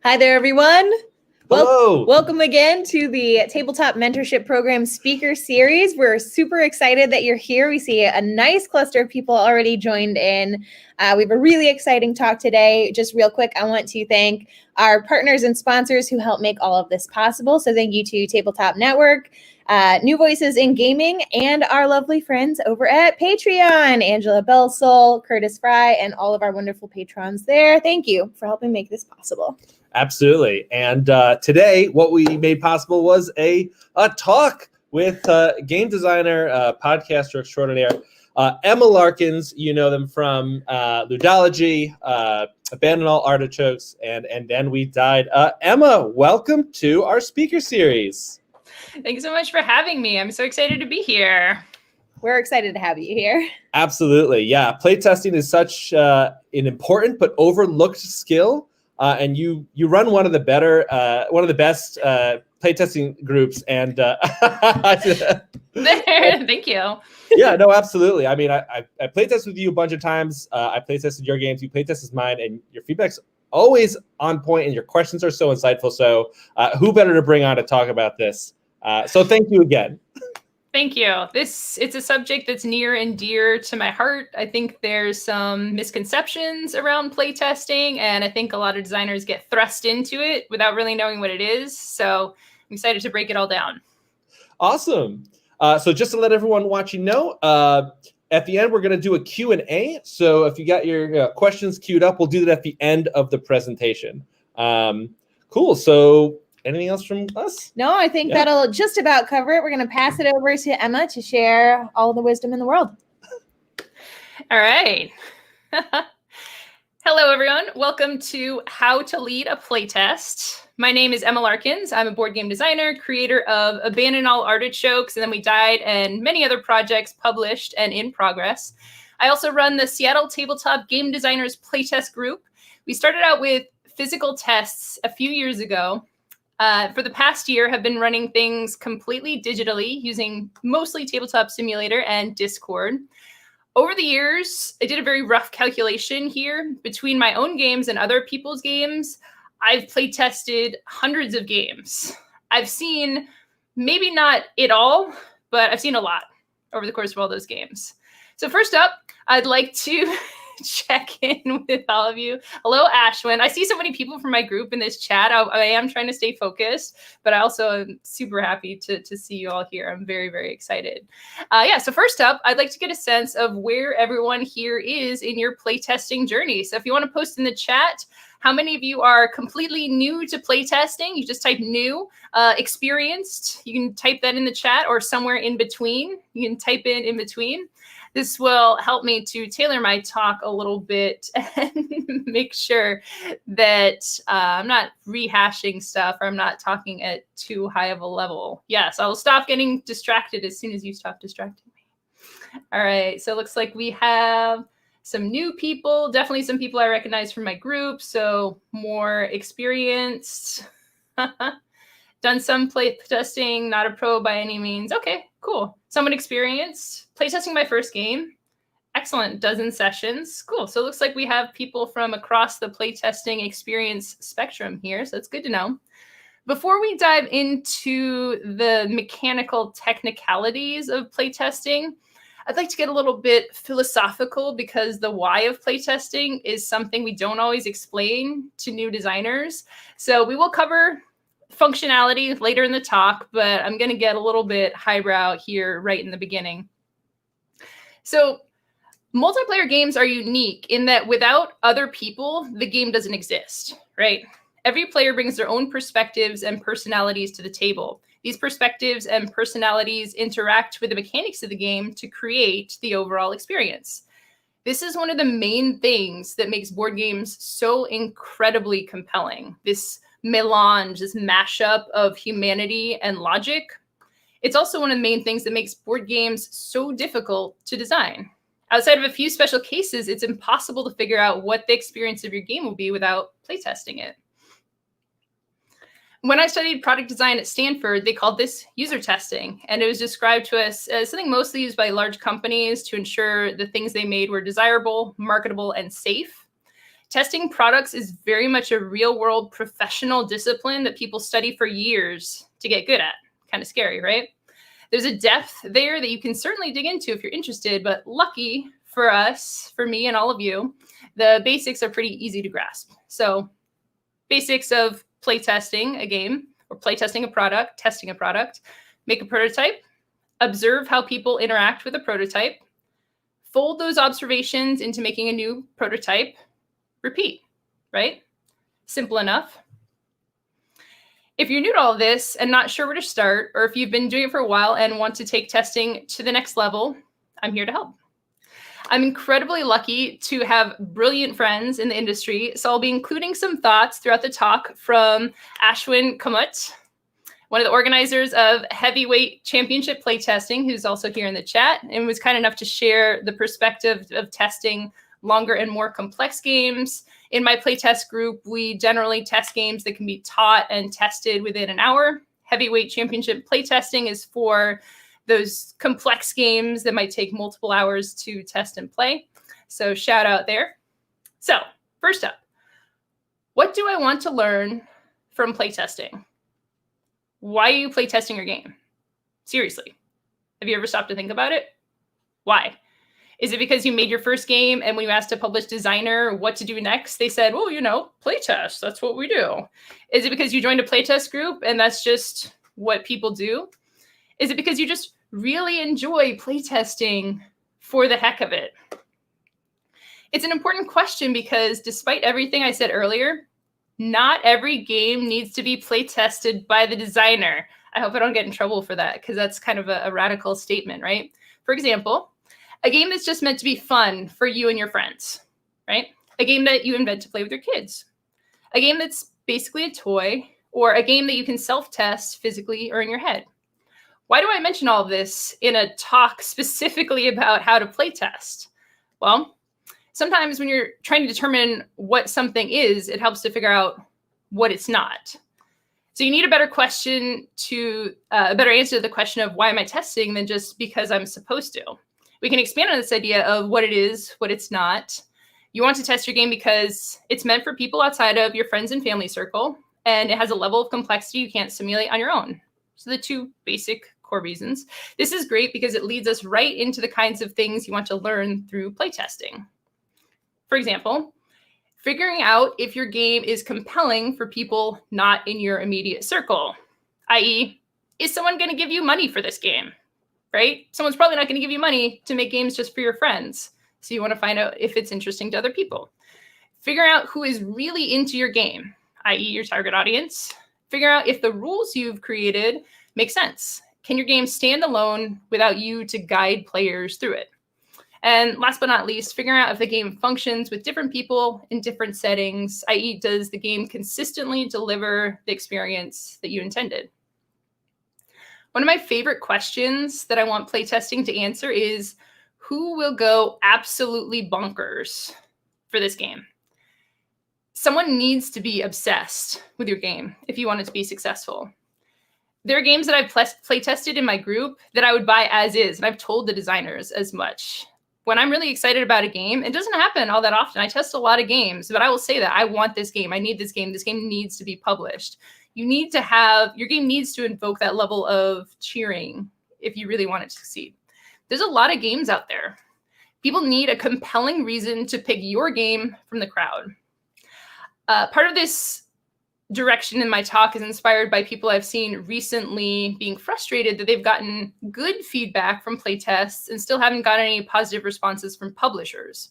Hi there, everyone. Hello. Welcome again to the Tabletop Mentorship Program Speaker Series. We're super excited that you're here. We see a nice cluster of people already joined in. We have a really exciting talk today. Just real quick, I want to thank our partners and sponsors who help make all of this possible. So thank you to Tabletop Network, New Voices in Gaming, and our lovely friends over at Patreon, Angela Belsol, Curtis Fry, and all of our wonderful patrons there. Thank you for helping make this possible. Absolutely. And today, what we made possible was a talk with game designer, podcaster extraordinaire, Emma Larkins. You know them from Ludology, Abandon All Artichokes, and Then We Died. Emma, welcome to our speaker series. Thanks so much for having me. I'm so excited to be here. We're excited to have you here. Absolutely. Yeah. Playtesting is such an important but overlooked skill. And you run one of the best playtesting groups, and Thank you. Yeah, no, absolutely. I mean, I playtest with you a bunch of times. I playtested your games, you playtested mine, and your feedback's always on point, and your questions are so insightful. So, who better to bring on to talk about this? So, thank you again. Thank you. It's a subject that's near and dear to my heart. I think there's some misconceptions around playtesting, and I think a lot of designers get thrust into it without really knowing what it is. So I'm excited to break it all down. Awesome. So just to let everyone watching know, at the end, we're going to do a Q&A. So if you got your questions queued up, we'll do that at the end of the presentation. Cool. So anything else from us? No, I think that'll just about cover it. We're going to pass it over to Emma to share all the wisdom in the world. All right. Hello, everyone. Welcome to How to Lead a Playtest. My name is Emma Larkins. I'm a board game designer, creator of Abandon All Artichokes, and Then We Died, and many other projects published and in progress. I also run the Seattle Tabletop Game Designers Playtest Group. We started out with physical tests a few years ago. For the past year, have been running things completely digitally using mostly Tabletop Simulator and Discord. Over the years, I did a very rough calculation here. Between my own games and other people's games, I've play tested hundreds of games. I've seen maybe not it all, but I've seen a lot over the course of all those games. So first up, I'd like to check in with all of you. Hello, Ashwin. I see so many people from my group in this chat. I am trying to stay focused, but I also am super happy to see you all here. I'm very, very excited. So first up, I'd like to get a sense of where everyone here is in your playtesting journey. So if you want to post in the chat, how many of you are completely new to playtesting? You just type new, experienced. You can type that in the chat or somewhere in between. You can type in between. This will help me to tailor my talk a little bit and make sure that I'm not rehashing stuff or I'm not talking at too high of a level. Yes, I'll stop getting distracted as soon as you stop distracting me. All right, so it looks like we have some new people, definitely some people I recognize from my group, so more experienced. Done some playtesting, not a pro by any means. Okay, cool. Someone experienced. Playtesting my first game. Excellent. Dozen sessions. Cool. So it looks like we have people from across the playtesting experience spectrum here. So it's good to know. Before we dive into the mechanical technicalities of playtesting, I'd like to get a little bit philosophical because the why of playtesting is something we don't always explain to new designers. So we will cover functionality later in the talk, but I'm going to get a little bit highbrow here right in the beginning. So multiplayer games are unique in that without other people, the game doesn't exist, right? Every player brings their own perspectives and personalities to the table. These perspectives and personalities interact with the mechanics of the game to create the overall experience. This is one of the main things that makes board games so incredibly compelling. This melange, this mashup of humanity and logic. It's also one of the main things that makes board games so difficult to design. Outside of a few special cases, it's impossible to figure out what the experience of your game will be without playtesting it. When I studied product design at Stanford, they called this user testing, and it was described to us as something mostly used by large companies to ensure the things they made were desirable, marketable, and safe. testing products is very much a real world professional discipline that people study for years to get good at. Kind of scary, right? There's a depth there that you can certainly dig into if you're interested, but lucky for us, for me and all of you, the basics are pretty easy to grasp. So basics of playtesting a game or playtesting a product, testing a product, make a prototype, observe how people interact with a prototype, fold those observations into making a new prototype, repeat, right? Simple enough. If you're new to all this and not sure where to start, or if you've been doing it for a while and want to take testing to the next level, I'm here to help. I'm incredibly lucky to have brilliant friends in the industry, so I'll be including some thoughts throughout the talk from Ashwin Kamut, one of the organizers of Heavyweight Championship Playtesting, who's also here in the chat, and was kind enough to share the perspective of testing longer and more complex games. In my playtest group, we generally test games that can be taught and tested within an hour. Heavyweight Championship Playtesting is for those complex games that might take multiple hours to test and play. So shout out there. So first up, what do I want to learn from playtesting? Why are you playtesting your game? Seriously, have you ever stopped to think about it? Why? Is it because you made your first game and when you asked a published designer what to do next, they said, well, you know, playtest, that's what we do. Is it because you joined a playtest group and that's just what people do? Is it because you just really enjoy playtesting for the heck of it? It's an important question because despite everything I said earlier, not every game needs to be playtested by the designer. I hope I don't get in trouble for that because that's kind of a radical statement, right? For example, a game that's just meant to be fun for you and your friends, right? A game that you invent to play with your kids. A game that's basically a toy, or a game that you can self-test physically or in your head. Why do I mention all of this in a talk specifically about how to playtest? Well, sometimes when you're trying to determine what something is, it helps to figure out what it's not. So you need a better question to, a better answer to the question of why am I testing than just because I'm supposed to. We can expand on this idea of what it is, what it's not. You want to test your game because it's meant for people outside of your friends and family circle, and it has a level of complexity you can't simulate on your own. So the two basic core reasons. This is great because it leads us right into the kinds of things you want to learn through playtesting. For example, figuring out if your game is compelling for people not in your immediate circle, i.e., is someone going to give you money for this game? Right? Someone's probably not going to give you money to make games just for your friends. So you want to find out if it's interesting to other people. Figure out who is really into your game, i.e. your target audience. Figure out if the rules you've created make sense. Can your game stand alone without you to guide players through it? And last but not least, figuring out if the game functions with different people in different settings, i.e. does the game consistently deliver the experience that you intended? One of my favorite questions that I want playtesting to answer is, who will go absolutely bonkers for this game? Someone needs to be obsessed with your game if you want it to be successful. There are games that I've playtested in my group that I would buy as is, and I've told the designers as much. When I'm really excited about a game, it doesn't happen all that often. I test a lot of games, but I will say that I want this game. I need this game. This game needs to be published. You need to have, your game needs to invoke that level of cheering if you really want it to succeed. There's a lot of games out there. People need a compelling reason to pick your game from the crowd. Part of this direction in my talk is inspired by people I've seen recently being frustrated that they've gotten good feedback from playtests and still haven't gotten any positive responses from publishers.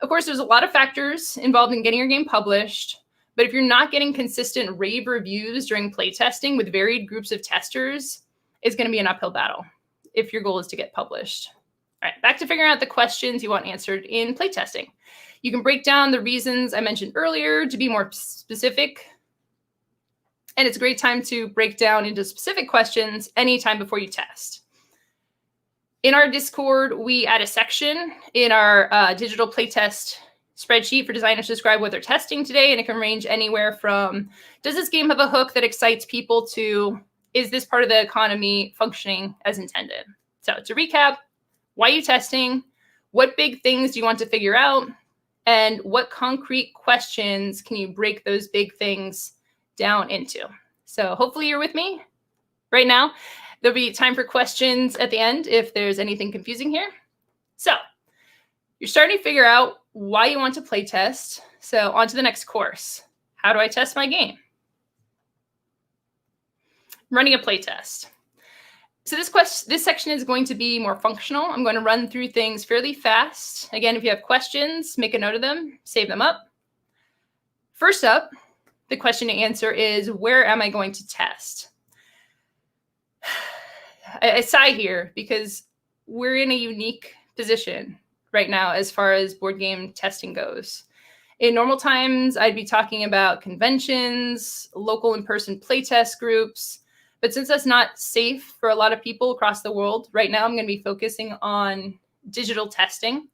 Of course, there's a lot of factors involved in getting your game published, but if you're not getting consistent rave reviews during playtesting with varied groups of testers, it's going to be an uphill battle if your goal is to get published. All right, back to figuring out the questions you want answered in playtesting. You can break down the reasons I mentioned earlier to be more specific. And it's a great time to break down into specific questions anytime before you test. In our Discord, we add a section in our digital playtest spreadsheet for designers to describe what they're testing today. And it can range anywhere from, does this game have a hook that excites people, to, is this part of the economy functioning as intended? So to recap, why are you testing? What big things do you want to figure out? And what concrete questions can you break those big things down into? So hopefully you're with me right now. There'll be time for questions at the end if there's anything confusing here. So you're starting to figure out why you want to play test. So on to the next course. How do I test my game? Running a playtest. So this section is going to be more functional. I'm going to run through things fairly fast. Again, if you have questions, make a note of them, save them up. First up, the question to answer is, where am I going to test? I sigh here because we're in a unique position right now as far as board game testing goes. In normal times, I'd be talking about conventions, local in-person playtest groups. But since that's not safe for a lot of people across the world, right now I'm going to be focusing on digital testing.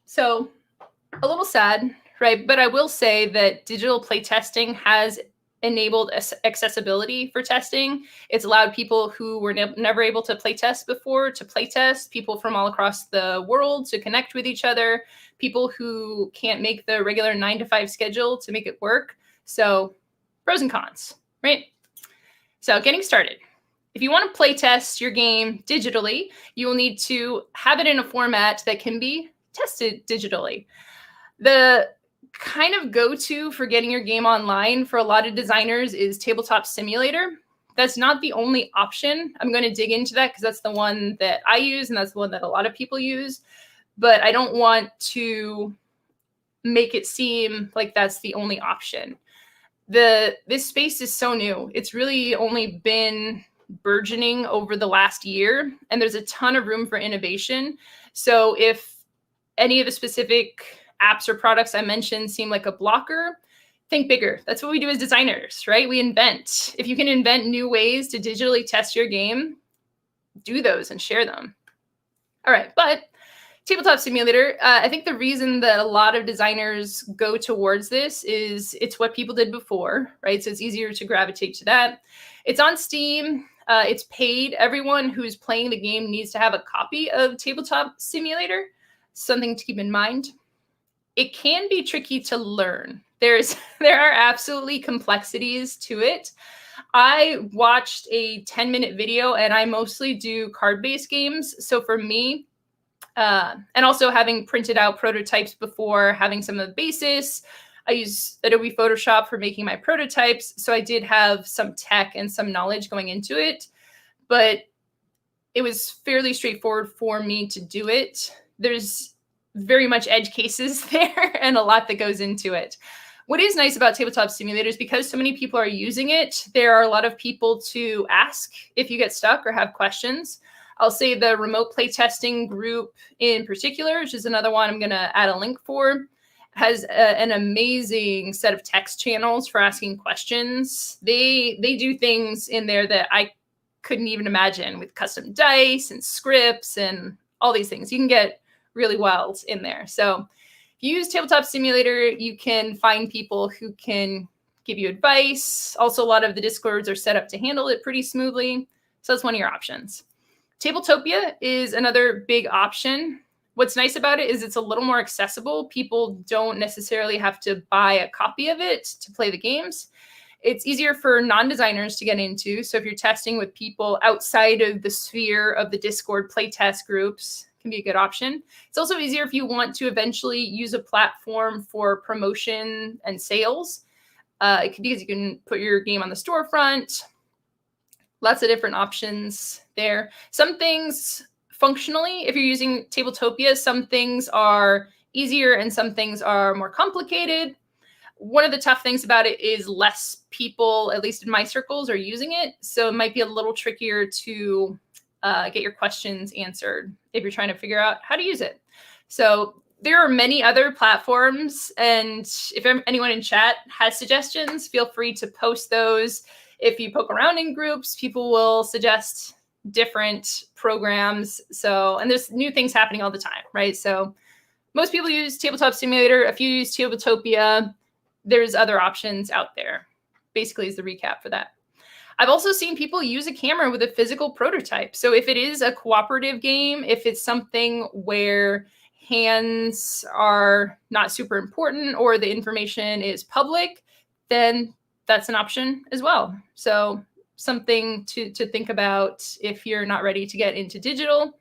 So a little sad, right? But I will say that digital playtesting has enabled accessibility for testing. It's allowed people who were never able to playtest before to playtest, people from all across the world to connect with each other, people who can't make the regular 9-to-5 schedule to make it work. So pros and cons, right? So getting started. If you want to play test your game digitally, you will need to have it in a format that can be tested digitally. The kind of go-to for getting your game online for a lot of designers is Tabletop Simulator. That's not the only option. I'm going to dig into that because that's the one that I use and that's the one that a lot of people use. But I don't want to make it seem like that's the only option. This space is so new. It's really only been burgeoning over the last year, and there's a ton of room for innovation. So if any of the specific apps or products I mentioned seem like a blocker, think bigger. That's what we do as designers, right? We invent. If you can invent new ways to digitally test your game, do those and share them. All right, but Tabletop Simulator, I think the reason that a lot of designers go towards this is it's what people did before, right? So it's easier to gravitate to that. It's on Steam. It's paid. Everyone who's playing the game needs to have a copy of Tabletop Simulator. Something to keep in mind. It can be tricky to learn. There are absolutely complexities to it. I watched a 10-minute video, and I mostly do card-based games. So for me, and also having printed out prototypes before, having some of the basis. I use Adobe Photoshop for making my prototypes. So I did have some tech and some knowledge going into it, but it was fairly straightforward for me to do it. There's very much edge cases there and a lot that goes into it. What is nice about Tabletop Simulator is because so many people are using it, there are a lot of people to ask if you get stuck or have questions. I'll say the remote playtesting group in particular, which is another one I'm going to add a link for, has an amazing set of text channels for asking questions. They do things in there that I couldn't even imagine with custom dice and scripts and all these things. You can get really wild in there. So if you use Tabletop Simulator, you can find people who can give you advice. Also, a lot of the Discords are set up to handle it pretty smoothly. So that's one of your options. Tabletopia is another big option. What's nice about it is it's a little more accessible. People don't necessarily have to buy a copy of it to play the games. It's easier for non-designers to get into. So if you're testing with people outside of the sphere of the Discord playtest groups, it can be a good option. It's also easier if you want to eventually use a platform for promotion and sales. It could be because you can put your game on the storefront. Lots of different options there. Some things functionally, if you're using Tabletopia, some things are easier and some things are more complicated. One of the tough things about it is less people, at least in my circles, are using it. So it might be a little trickier to get your questions answered if you're trying to figure out how to use it. So there are many other platforms. And if anyone in chat has suggestions, feel free to post those. If you poke around in groups, people will suggest different programs. So, and there's new things happening all the time, right? So most people use Tabletop Simulator. If you use Tabletopia, there's other options out there, basically is the recap for that. I've also seen people use a camera with a physical prototype. So if it is a cooperative game, if it's something where hands are not super important or the information is public, then that's an option as well. So something to think about if you're not ready to get into digital.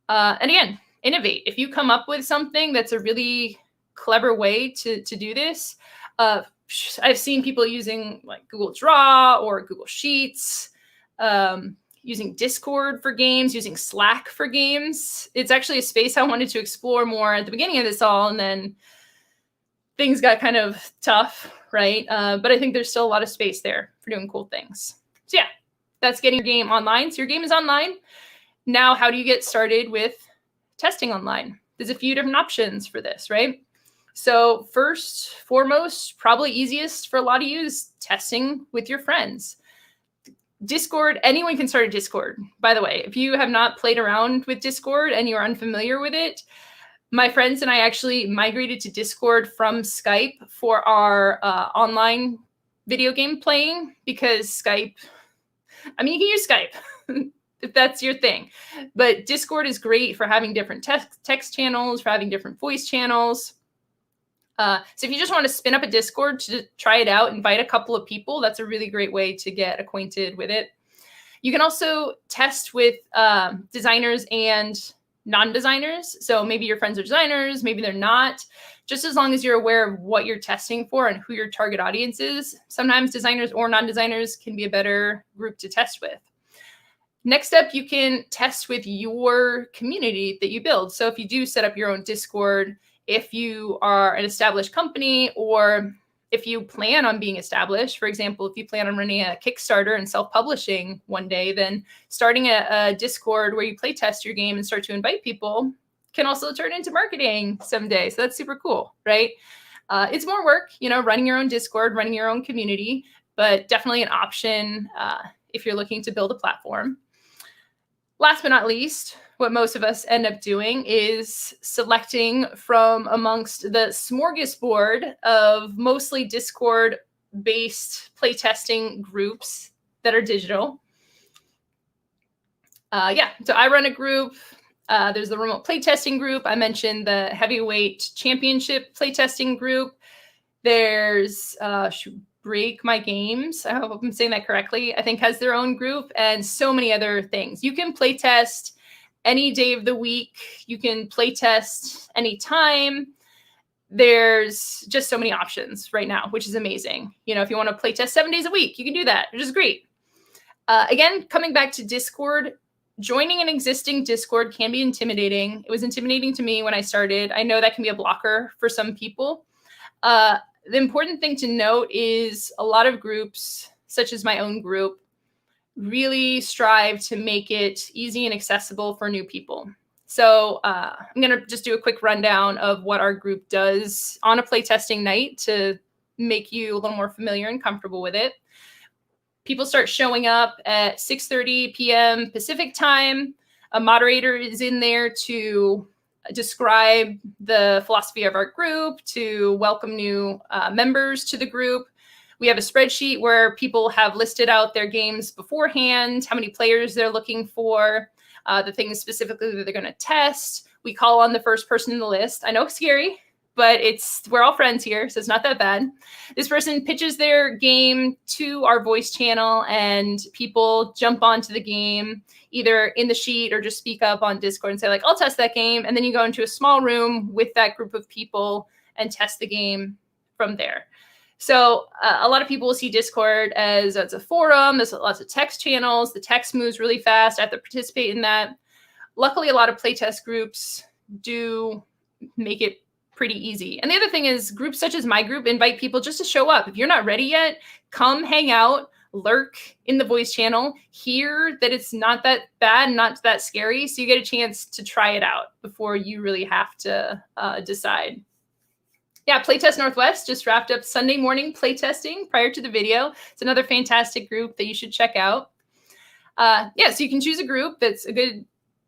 And again, innovate. If you come up with something that's a really clever way to do this, I've seen people using like Google Draw or Google Sheets, using Discord for games, using Slack for games. It's actually a space I wanted to explore more at the beginning of this all, and then things got kind of tough, right? But I think there's still a lot of space there for doing cool things. So yeah, that's getting your game online. So your game is online. Now, how do you get started with testing online? There's a few different options for this, right? So first, foremost, probably easiest for a lot of you is testing with your friends. Discord, anyone can start a Discord. By the way, if you have not played around with Discord and you're unfamiliar with it, my friends and I actually migrated to Discord from Skype for our online video game playing, because Skype, I mean, you can use Skype if that's your thing, but Discord is great for having different text channels, for having different voice channels. So if you just want to spin up a Discord to try it out, invite a couple of people, that's a really great way to get acquainted with it. You can also test with designers and non-designers. So maybe your friends are designers, maybe they're not. Just as long as you're aware of what you're testing for and who your target audience is. Sometimes designers or non-designers can be a better group to test with. Next up, you can test with your community that you build. So if you do set up your own Discord, if you are an established company, or if you plan on being established, for example, if you plan on running a Kickstarter and self-publishing one day, then starting a Discord where you play test your game and start to invite people can also turn into marketing someday. So that's super cool, right? It's more work, running your own Discord, running your own community, but definitely an option if you're looking to build a platform. Last but not least, what most of us end up doing is selecting from amongst the smorgasbord of mostly Discord-based playtesting groups that are digital. So I run a group. There's the remote playtesting group. I mentioned the heavyweight championship playtesting group. There's Break My Games, I hope I'm saying that correctly, I think has their own group, and so many other things. You can playtest any day of the week. You can playtest anytime. There's just so many options right now, which is amazing. If you want to playtest 7 days a week, you can do that, which is great. Again, coming back to Discord, joining an existing Discord can be intimidating. It was intimidating to me when I started. I know that can be a blocker for some people. The important thing to note is a lot of groups, such as my own group, really strive to make it easy and accessible for new people. So I'm going to just do a quick rundown of what our group does on a playtesting night to make you a little more familiar and comfortable with it. People start showing up at 6:30 p.m. Pacific time. A moderator is in there to describe the philosophy of our group, to welcome new members to the group. We have a spreadsheet where people have listed out their games beforehand, how many players they're looking for, the things specifically that they're going to test. We call on the first person in the list. I know it's scary, but we're all friends here, so it's not that bad. This person pitches their game to our voice channel, and people jump onto the game, either in the sheet or just speak up on Discord and say, I'll test that game. And then you go into a small room with that group of people and test the game from there. So a lot of people will see Discord as a forum. There's lots of text channels. The text moves really fast. I have to participate in that. Luckily, a lot of playtest groups do make it pretty easy. And the other thing is, groups such as my group invite people just to show up. If you're not ready yet, come hang out, lurk in the voice channel, hear that it's not that bad, not that scary, so you get a chance to try it out before you really have to decide. Yeah, Playtest Northwest just wrapped up Sunday morning playtesting prior to the video. It's another fantastic group that you should check out. So you can choose a group that's a good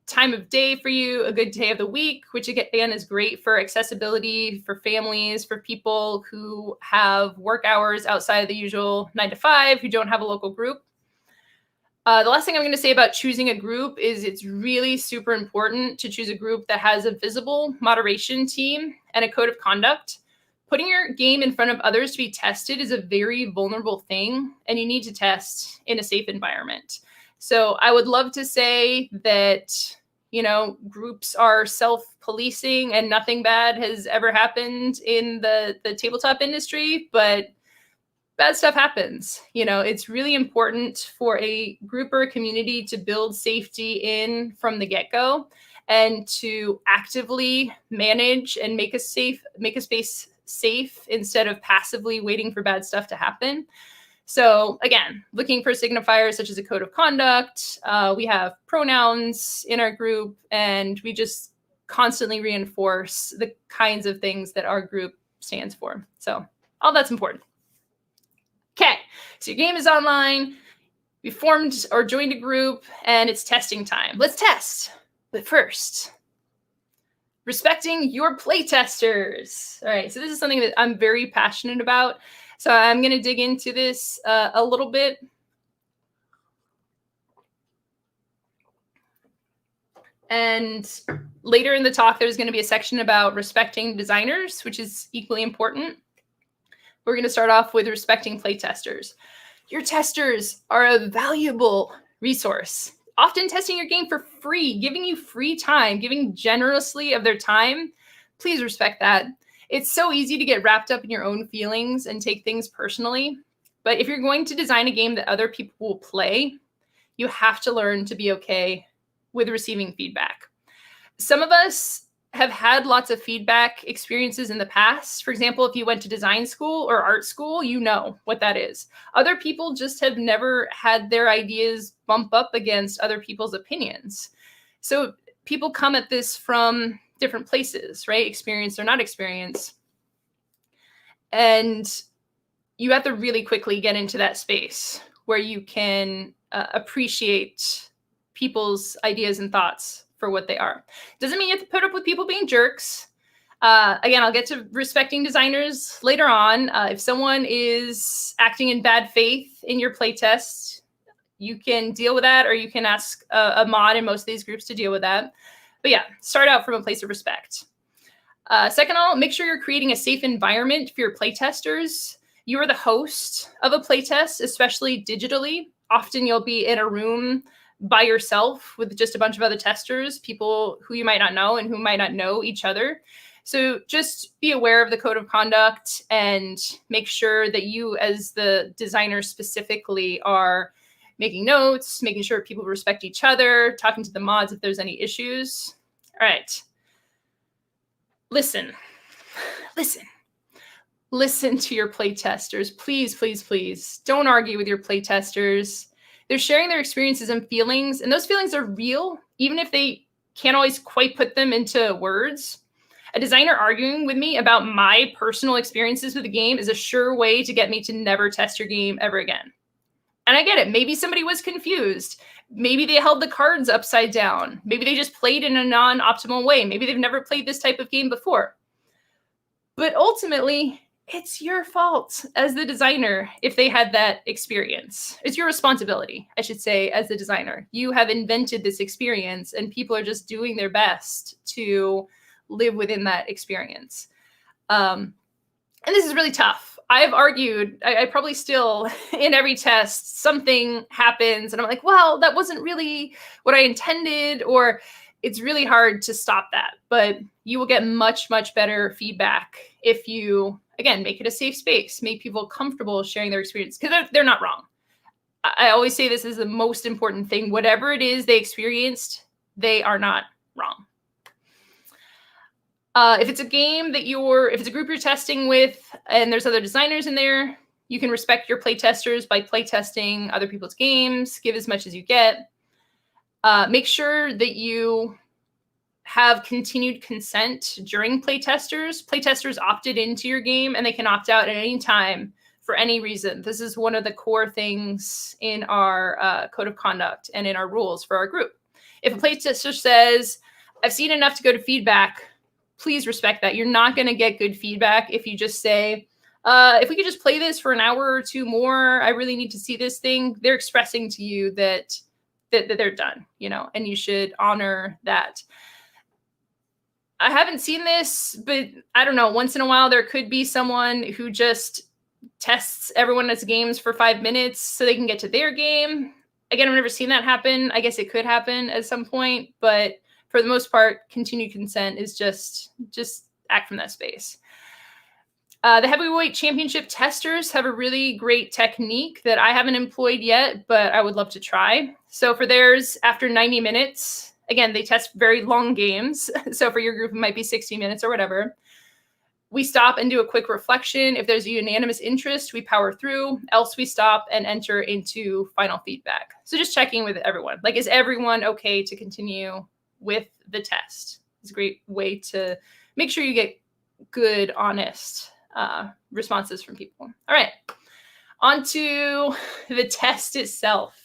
time of day for you, a good day of the week, which again is great for accessibility, for families, for people who have work hours outside of the usual 9 to 5, who don't have a local group. The last thing I'm going to say about choosing a group is it's really super important to choose a group that has a visible moderation team and a code of conduct. Putting your game in front of others to be tested is a very vulnerable thing, and you need to test in a safe environment. So I would love to say that, groups are self-policing and nothing bad has ever happened in the tabletop industry, but bad stuff happens. It's really important for a group or a community to build safety in from the get-go and to actively manage and make a space safe instead of passively waiting for bad stuff to happen. So again, looking for signifiers such as a code of conduct. We have pronouns in our group, and we just constantly reinforce the kinds of things that our group stands for. So all that's important. Okay, so your game is online, you formed or joined a group, and it's testing time. Let's test. But first, respecting your playtesters. All right, so this is something that I'm very passionate about. So I'm going to dig into this a little bit. And later in the talk, there's going to be a section about respecting designers, which is equally important. We're going to start off with respecting playtesters. Your testers are a valuable resource, often testing your game for free, giving you free time, giving generously of their time. Please respect that. It's so easy to get wrapped up in your own feelings and take things personally. But if you're going to design a game that other people will play, you have to learn to be okay with receiving feedback. Some of us have had lots of feedback experiences in the past. For example, if you went to design school or art school, you know what that is. Other people just have never had their ideas bump up against other people's opinions. So people come at this from different places, right? Experience or not experience. And you have to really quickly get into that space where you can appreciate people's ideas and thoughts for what they are. Doesn't mean you have to put up with people being jerks. Again, I'll get to respecting designers later on. If someone is acting in bad faith in your playtest, you can deal with that, or you can ask a mod in most of these groups to deal with that. But yeah, start out from a place of respect. Second of all, make sure you're creating a safe environment for your playtesters. You are the host of a playtest, especially digitally. Often you'll be in a room by yourself with just a bunch of other testers, people who you might not know and who might not know each other. So just be aware of the code of conduct and make sure that you as the designer specifically are making notes, making sure people respect each other, talking to the mods if there's any issues. All right. Listen to your playtesters. Please, please, please don't argue with your playtesters. They're sharing their experiences and feelings, and those feelings are real, even if they can't always quite put them into words. A designer arguing with me about my personal experiences with the game is a sure way to get me to never test your game ever again. And I get it. Maybe somebody was confused. Maybe they held the cards upside down. Maybe they just played in a non-optimal way. Maybe they've never played this type of game before. But ultimately, it's your fault as the designer if they had that experience. It's your responsibility, I should say, as the designer. You have invented this experience, and people are just doing their best to live within that experience. And this is really tough. I've argued, I probably still, in every test, something happens, and I'm like, well, that wasn't really what I intended, or it's really hard to stop that. But you will get much, much better feedback if you, again, make it a safe space, make people comfortable sharing their experience, because they're not wrong. I always say this is the most important thing. Whatever it is they experienced, they are not wrong. If it's a game that if it's a group you're testing with and there's other designers in there, you can respect your playtesters by playtesting other people's games, give as much as you get. Make sure that you have continued consent during playtesters. Playtesters opted into your game and they can opt out at any time for any reason. This is one of the core things in our code of conduct and in our rules for our group. If a playtester says, I've seen enough to go to feedback, please respect that. You're not going to get good feedback if you just say, if we could just play this for an hour or two more, I really need to see this thing. They're expressing to you that they're done, you know, and you should honor that. I haven't seen this, but I don't know. Once in a while, there could be someone who just tests everyone else's games for 5 minutes so they can get to their game. Again, I've never seen that happen. I guess it could happen at some point, but for the most part, continued consent is just act from that space. The heavyweight championship testers have a really great technique that I haven't employed yet, but I would love to try. So for theirs, after 90 minutes, again, they test very long games. So for your group, it might be 60 minutes or whatever. We stop and do a quick reflection. If there's a unanimous interest, we power through. Else we stop and enter into final feedback. So just checking with everyone. Like, is everyone okay to continue with the test? It's a great way to make sure you get good, honest responses from people. All right, on to the test itself.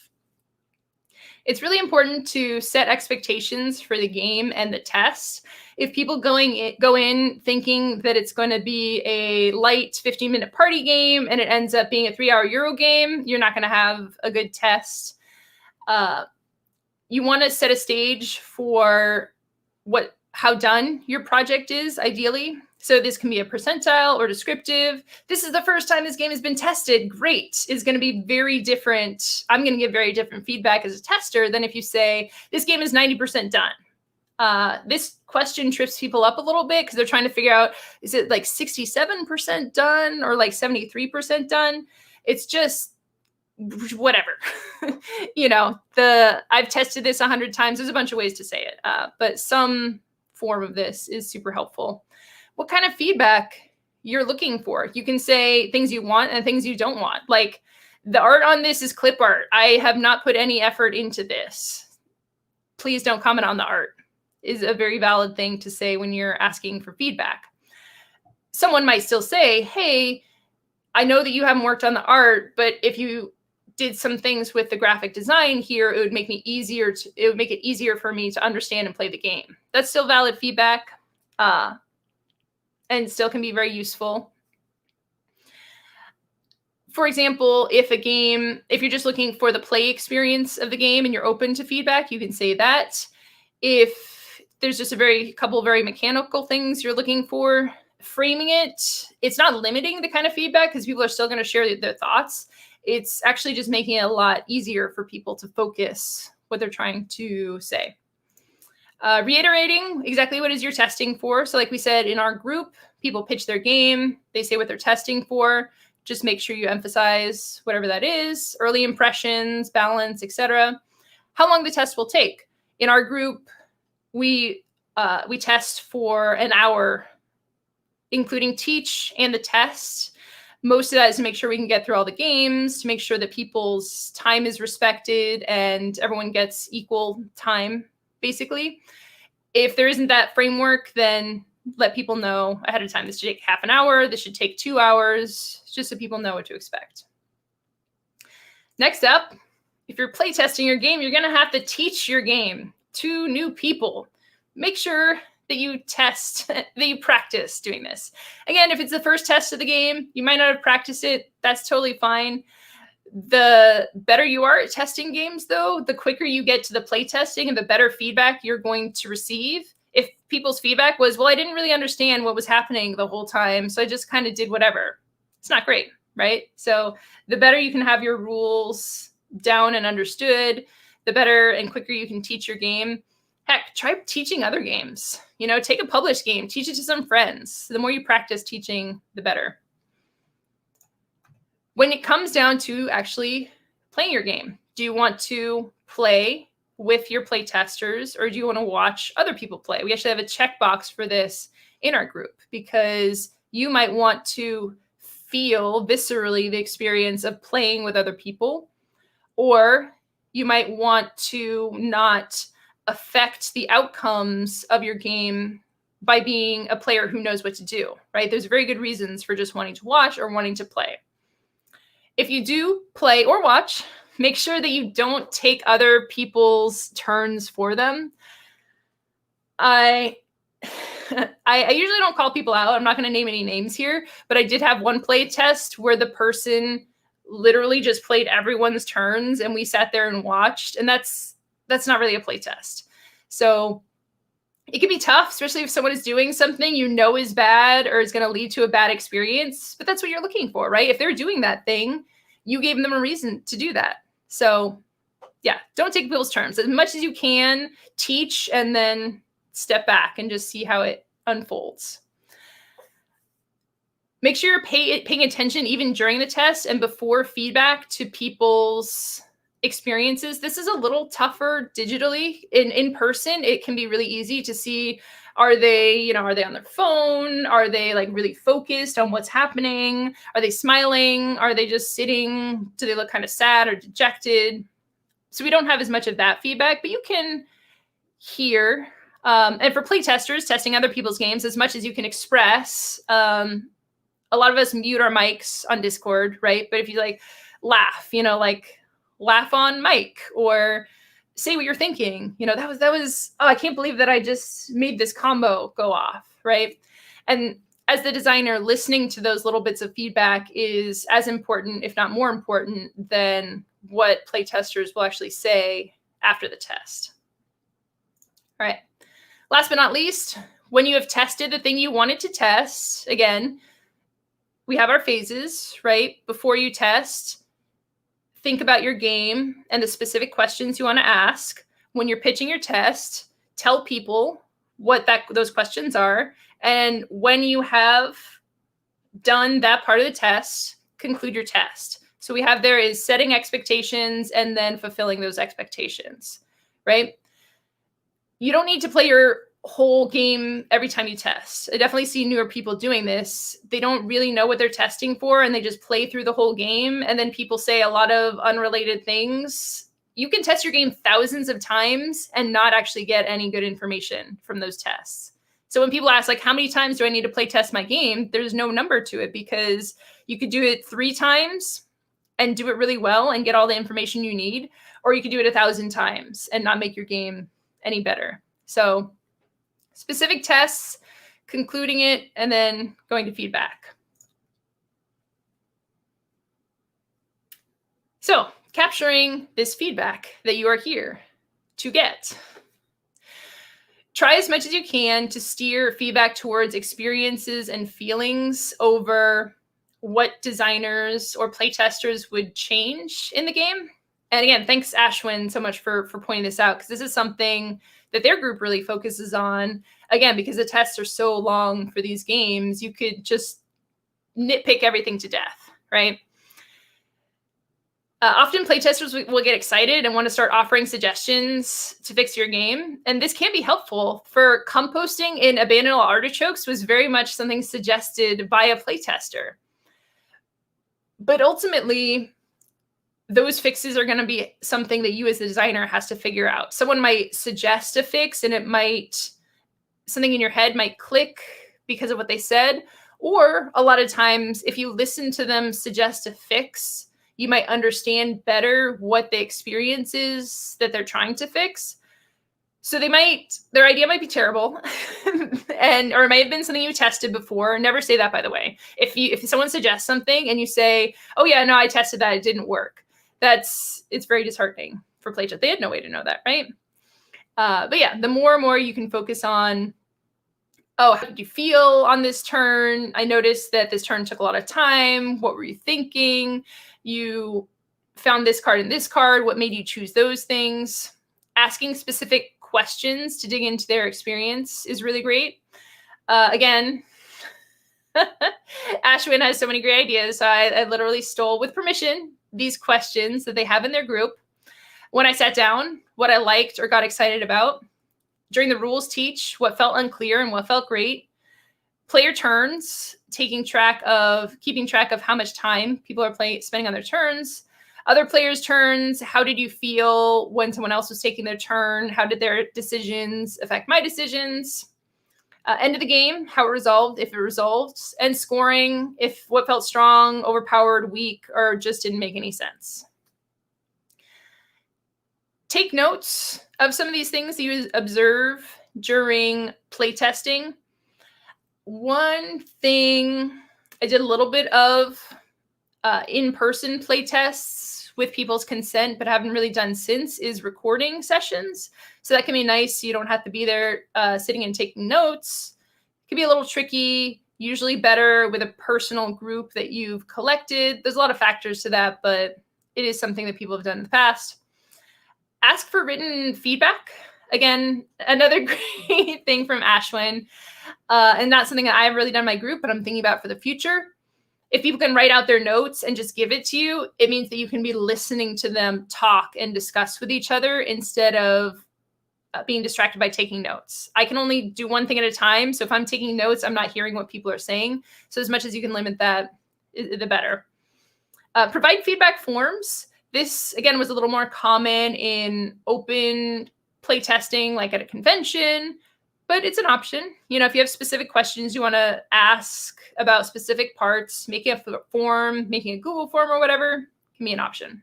It's really important to set expectations for the game and the test. If people go in thinking that it's going to be a light 15-minute party game and it ends up being a 3-hour Euro game, you're not going to have a good test. You want to set a stage for how done your project is, ideally. So this can be a percentile or descriptive. This is the first time this game has been tested. Great. Is going to be very different. I'm going to give very different feedback as a tester than if you say, this game is 90% done. This question trips people up a little bit because they're trying to figure out, is it like 67% done or like 73% done? It's just whatever. You know, I've tested this 100 times. There's a bunch of ways to say it, but some form of this is super helpful. What kind of feedback you're looking for? You can say things you want and things you don't want. Like, the art on this is clip art. I have not put any effort into this. Please don't comment on the art, is a very valid thing to say when you're asking for feedback. Someone might still say, hey, I know that you haven't worked on the art, but if you did some things with the graphic design here, it would make it easier for me to understand and play the game. That's still valid feedback. And still can be very useful. For example, if you're just looking for the play experience of the game and you're open to feedback, you can say that. If there's just a couple very mechanical things you're looking for, framing it's not limiting the kind of feedback because people are still going to share their thoughts. It's actually just making it a lot easier for people to focus what they're trying to say. Reiterating exactly what is you're testing for. So like we said, in our group, people pitch their game. They say what they're testing for. Just make sure you emphasize whatever that is, early impressions, balance, etc. How long the test will take. In our group, we test for an hour, including teach and the test. Most of that is to make sure we can get through all the games, to make sure that people's time is respected and everyone gets equal time, basically. If there isn't that framework, then let people know ahead of time. This should take half an hour. This should take 2 hours, just so people know what to expect. Next up, if you're playtesting your game, you're going to have to teach your game to new people. Make sure that you that you practice doing this. Again, if it's the first test of the game, you might not have practiced it. That's totally fine. The better you are at testing games, though, the quicker you get to the play testing and the better feedback you're going to receive. If people's feedback was, well, I didn't really understand what was happening the whole time, so I just kind of did whatever. It's not great, right? So the better you can have your rules down and understood, the better and quicker you can teach your game. Heck, try teaching other games. You know, take a published game, teach it to some friends. The more you practice teaching, the better. When it comes down to actually playing your game, do you want to play with your play testers or do you want to watch other people play? We actually have a checkbox for this in our group because you might want to feel viscerally the experience of playing with other people, or you might want to not affect the outcomes of your game by being a player who knows what to do, right? There's very good reasons for just wanting to watch or wanting to play. If you do play or watch, make sure that you don't take other people's turns for them. I I usually don't call people out. I'm not going to name any names here, but I did have one play test where the person literally just played everyone's turns and we sat there and watched, and that's not really a play test. So it can be tough, especially if someone is doing something you know is bad or is going to lead to a bad experience, but that's what you're looking for, right? If they're doing that thing, you gave them a reason to do that. So yeah, don't take people's terms. As much as you can, teach and then step back and just see how it unfolds. Make sure you're paying attention even during the test and before feedback to people's experiences. This is a little tougher digitally. In person, it can be really easy to see, are they on their phone? Are they like really focused on what's happening? Are they smiling? Are they just sitting? Do they look kind of sad or dejected? So we don't have as much of that feedback, but you can hear. And for playtesters, testing other people's games, as much as you can express, a lot of us mute our mics on Discord, right? But if you like laugh, like laugh on mic or say what you're thinking, that was, oh, I can't believe that I just made this combo go off, right? And as the designer, listening to those little bits of feedback is as important, if not more important, than what playtesters will actually say after the test. All right. Last but not least, when you have tested the thing you wanted to test, again, we have our phases, right? Before you test, think about your game and the specific questions you want to ask. When you're pitching your test, tell people what those questions are. And when you have done that part of the test, conclude your test. So we have there is setting expectations and then fulfilling those expectations, right? You don't need to play your whole game every time you test. I definitely see newer people doing this. They don't really know what they're testing for and they just play through the whole game. And then people say a lot of unrelated things. You can test your game thousands of times and not actually get any good information from those tests. So when people ask, like, how many times do I need to play test my game? There's no number to it because you could do it 3 times and do it really well and get all the information you need, or you could do it 1,000 times and not make your game any better. So specific tests, concluding it, and then going to feedback. So capturing this feedback that you are here to get. Try as much as you can to steer feedback towards experiences and feelings over what designers or playtesters would change in the game. And again, thanks Ashwin so much for pointing this out, because this is something that their group really focuses on. Again, because the tests are so long for these games, you could just nitpick everything to death, right? Often playtesters will get excited and want to start offering suggestions to fix your game. And this can be helpful. For composting in abandoned artichokes was very much something suggested by a playtester. But ultimately, those fixes are going to be something that you as the designer has to figure out. Someone might suggest a fix and something in your head might click because of what they said. Or a lot of times, if you listen to them suggest a fix, you might understand better what the experience is that they're trying to fix. So their idea might be terrible or it might have been something you tested before. Never say that, by the way. If someone suggests something and you say, oh yeah, no, I tested that, it didn't work. It's very disheartening for playtest. They had no way to know that, right? But yeah, the more and more you can focus on, oh, how did you feel on this turn? I noticed that this turn took a lot of time. What were you thinking? You found this card and this card. What made you choose those things? Asking specific questions to dig into their experience is really great. Again, Ashwin has so many great ideas. So I literally stole, with permission, these questions that they have in their group. When I sat down, what I liked or got excited about. During the rules teach, what felt unclear and what felt great. Player turns, keeping track of how much time people are spending on their turns. Other players' turns, how did you feel when someone else was taking their turn? How did their decisions affect my decisions? End of the game, how it resolved, if it resolved. And scoring, if what felt strong, overpowered, weak, or just didn't make any sense. Take notes of some of these things that you observe during playtesting. One thing, I did a little bit of in-person play tests with people's consent, but haven't really done since, is recording sessions. So that can be nice. So you don't have to be there sitting and taking notes. It can be a little tricky, usually better with a personal group that you've collected. There's a lot of factors to that, but it is something that people have done in the past. Ask for written feedback. Again, another great thing from Ashwin, and not something that I've really done in my group, but I'm thinking about for the future. If people can write out their notes and just give it to you, it means that you can be listening to them talk and discuss with each other instead of being distracted by taking notes. I can only do one thing at a time. So if I'm taking notes, I'm not hearing what people are saying. So as much as you can limit that, the better. Provide feedback forms. This, again, was a little more common in open playtesting, like at a convention, but it's an option. If you have specific questions you want to ask about specific parts, making a form, making a Google form or whatever can be an option.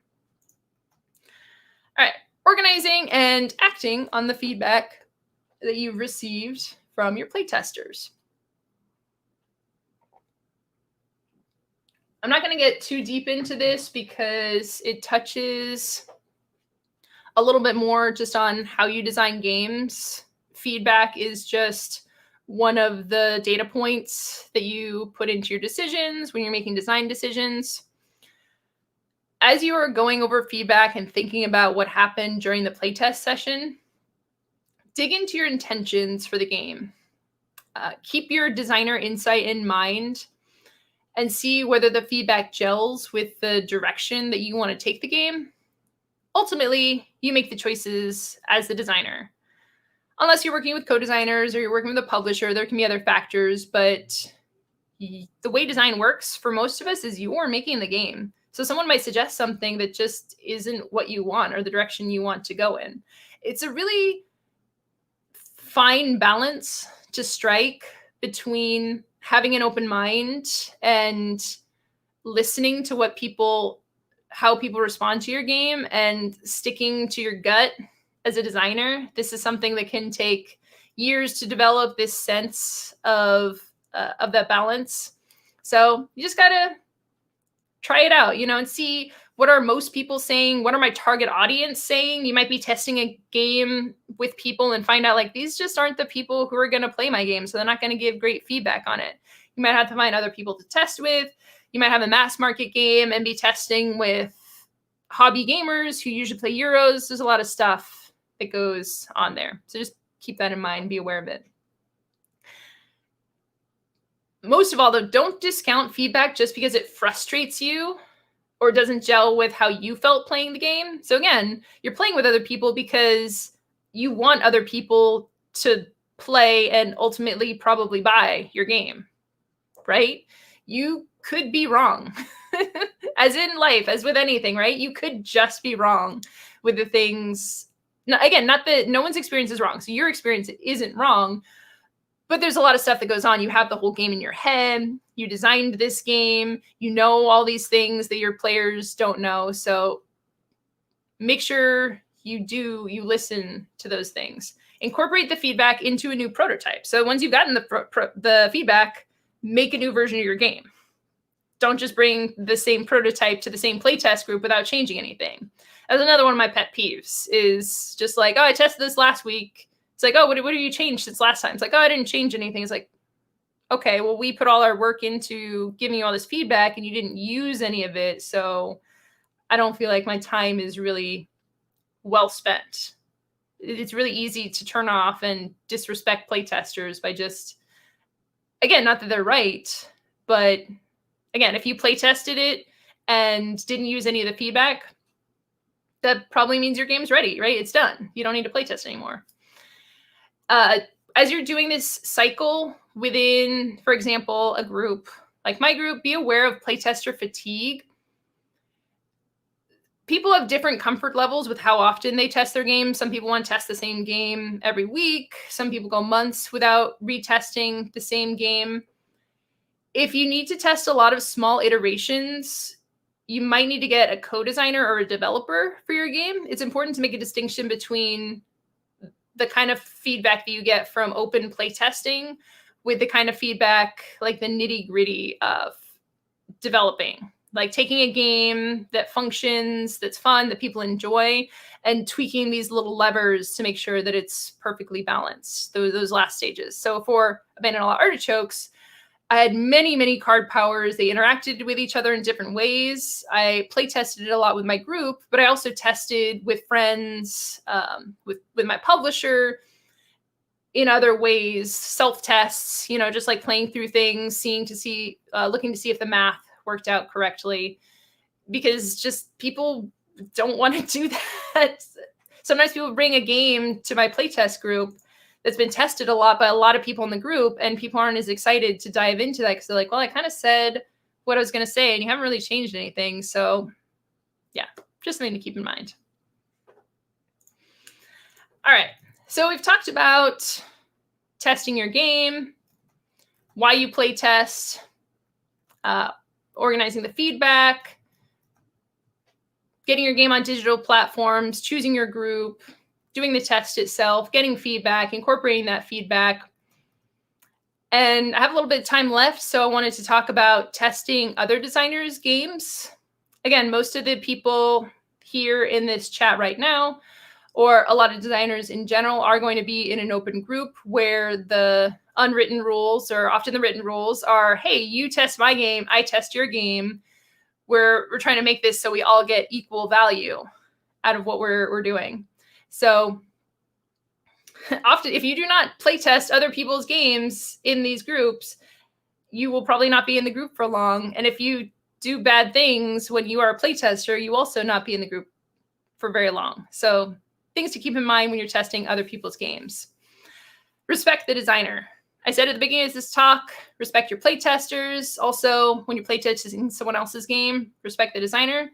All right, organizing and acting on the feedback that you've received from your playtesters. I'm not going to get too deep into this because it touches a little bit more just on how you design games. Feedback is just one of the data points that you put into your decisions when you're making design decisions. As you are going over feedback and thinking about what happened during the playtest session, dig into your intentions for the game. Keep your designer insight in mind and see whether the feedback gels with the direction that you want to take the game. Ultimately, you make the choices as the designer. Unless you're working with co-designers or you're working with a publisher, there can be other factors, but the way design works for most of us is you're making the game. So someone might suggest something that just isn't what you want or the direction you want to go in. It's a really fine balance to strike between having an open mind and listening to how people respond to your game and sticking to your gut as a designer. This is something that can take years to develop, this sense of that balance. So you just gotta try it out, and see what are most people saying. What are my target audience saying? You might be testing a game with people and find out like these just aren't the people who are going to play my game, so they're not going to give great feedback on it. You might have to find other people to test with. You might have a mass market game and be testing with hobby gamers who usually play Euros. There's a lot of stuff that goes on there. So just keep that in mind, be aware of it. Most of all, though, don't discount feedback just because it frustrates you or doesn't gel with how you felt playing the game. So again, you're playing with other people because you want other people to play and ultimately probably buy your game, right? You could be wrong. As in life, as with anything, right? You could just be wrong with the things. Now, again, not that no one's experience is wrong. So your experience isn't wrong, but there's a lot of stuff that goes on. You have the whole game in your head. You designed this game. You know all these things that your players don't know. So make sure you listen to those things. Incorporate the feedback into a new prototype. So once you've gotten the feedback, make a new version of your game. Don't just bring the same prototype to the same playtest group without changing anything. That's another one of my pet peeves, is just like, oh, I tested this last week. It's like, oh, what have you changed since last time? It's like, oh, I didn't change anything. It's like, okay, well, we put all our work into giving you all this feedback and you didn't use any of it. So I don't feel like my time is really well spent. It's really easy to turn off and disrespect playtesters by just, again, not that they're right, but again, if you playtested it and didn't use any of the feedback, that probably means your game's ready, right? It's done. You don't need to playtest anymore. As you're doing this cycle within, for example, a group like my group, be aware of playtester fatigue. People have different comfort levels with how often they test their game. Some people want to test the same game every week. Some people go months without retesting the same game. If you need to test a lot of small iterations, you might need to get a co-designer or a developer for your game. It's important to make a distinction between the kind of feedback that you get from open playtesting, with the kind of feedback, like the nitty gritty of developing, like taking a game that functions, that's fun, that people enjoy, and tweaking these little levers to make sure that it's perfectly balanced, those last stages. So for Abandoned All Artichokes, I had many card powers. They interacted with each other in different ways. I play tested it a lot with my group, but I also tested with friends, with my publisher, in other ways, self-tests, just like playing through things, looking to see if the math worked out correctly, because just people don't want to do that. Sometimes people bring a game to my playtest group that's been tested a lot by a lot of people in the group, and people aren't as excited to dive into that because they're like, well, I kind of said what I was going to say and you haven't really changed anything. So yeah, just something to keep in mind. All right. So we've talked about testing your game, why you play test, organizing the feedback, getting your game on digital platforms, choosing your group, doing the test itself, getting feedback, incorporating that feedback. And I have a little bit of time left, so I wanted to talk about testing other designers' games. Again, most of the people here in this chat right now, or a lot of designers in general, are going to be in an open group where the unwritten rules, or often the written rules, are, hey, you test my game, I test your game. We're trying to make this so we all get equal value out of what we're doing. So often, if you do not play test other people's games in these groups, you will probably not be in the group for long. And if you do bad things when you are a playtester, you also not be in the group for very long. So things to keep in mind when you're testing other people's games. Respect the designer. I said at the beginning of this talk, respect your playtesters. Also, when you're playtesting someone else's game, respect the designer.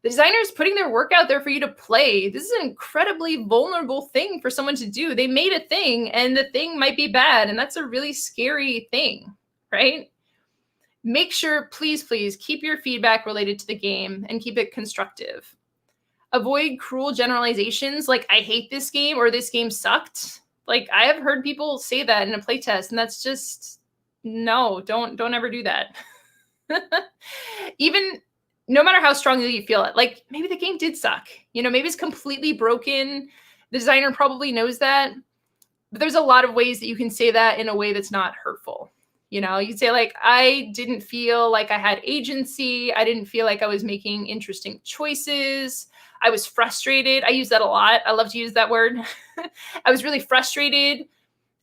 The designer is putting their work out there for you to play. This is an incredibly vulnerable thing for someone to do. They made a thing and the thing might be bad, and that's a really scary thing, right? Make sure, please, keep your feedback related to the game and keep it constructive. Avoid cruel generalizations like, I hate this game or this game sucked. Like, I have heard people say that in a playtest, and that's just, no, don't ever do that. Even no matter how strongly you feel it, like maybe the game did suck, maybe it's completely broken. The designer probably knows that, but there's a lot of ways that you can say that in a way that's not hurtful. You can say, like, I didn't feel like I had agency. I didn't feel like I was making interesting choices. I was frustrated. I use that a lot. I love to use that word. I was really frustrated.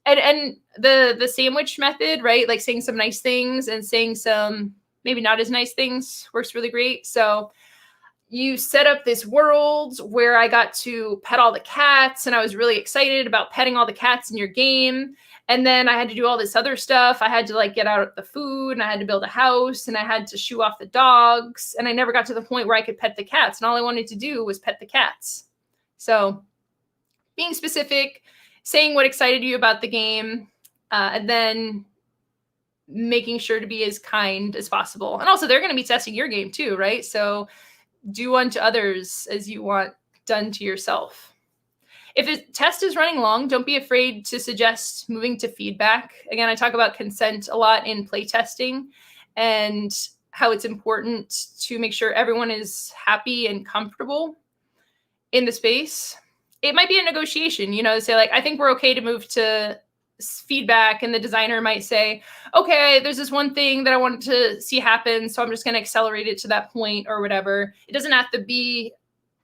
And the sandwich method, right? Like saying some nice things and saying some maybe not as nice things works really great. So you set up this world where I got to pet all the cats, and I was really excited about petting all the cats in your game. And then I had to do all this other stuff. I had to like get out the food, and I had to build a house, and I had to shoo off the dogs. And I never got to the point where I could pet the cats. And all I wanted to do was pet the cats. So being specific, saying what excited you about the game, and then making sure to be as kind as possible. And also, they're going to be testing your game too, right? So do unto others as you want done to yourself. If the test is running long, don't be afraid to suggest moving to feedback. Again, I talk about consent a lot in playtesting and how it's important to make sure everyone is happy and comfortable in the space. It might be a negotiation, say like, I think we're okay to move to feedback, and the designer might say, okay, there's this one thing that I want to see happen, so I'm just going to accelerate it to that point or whatever. It doesn't have to be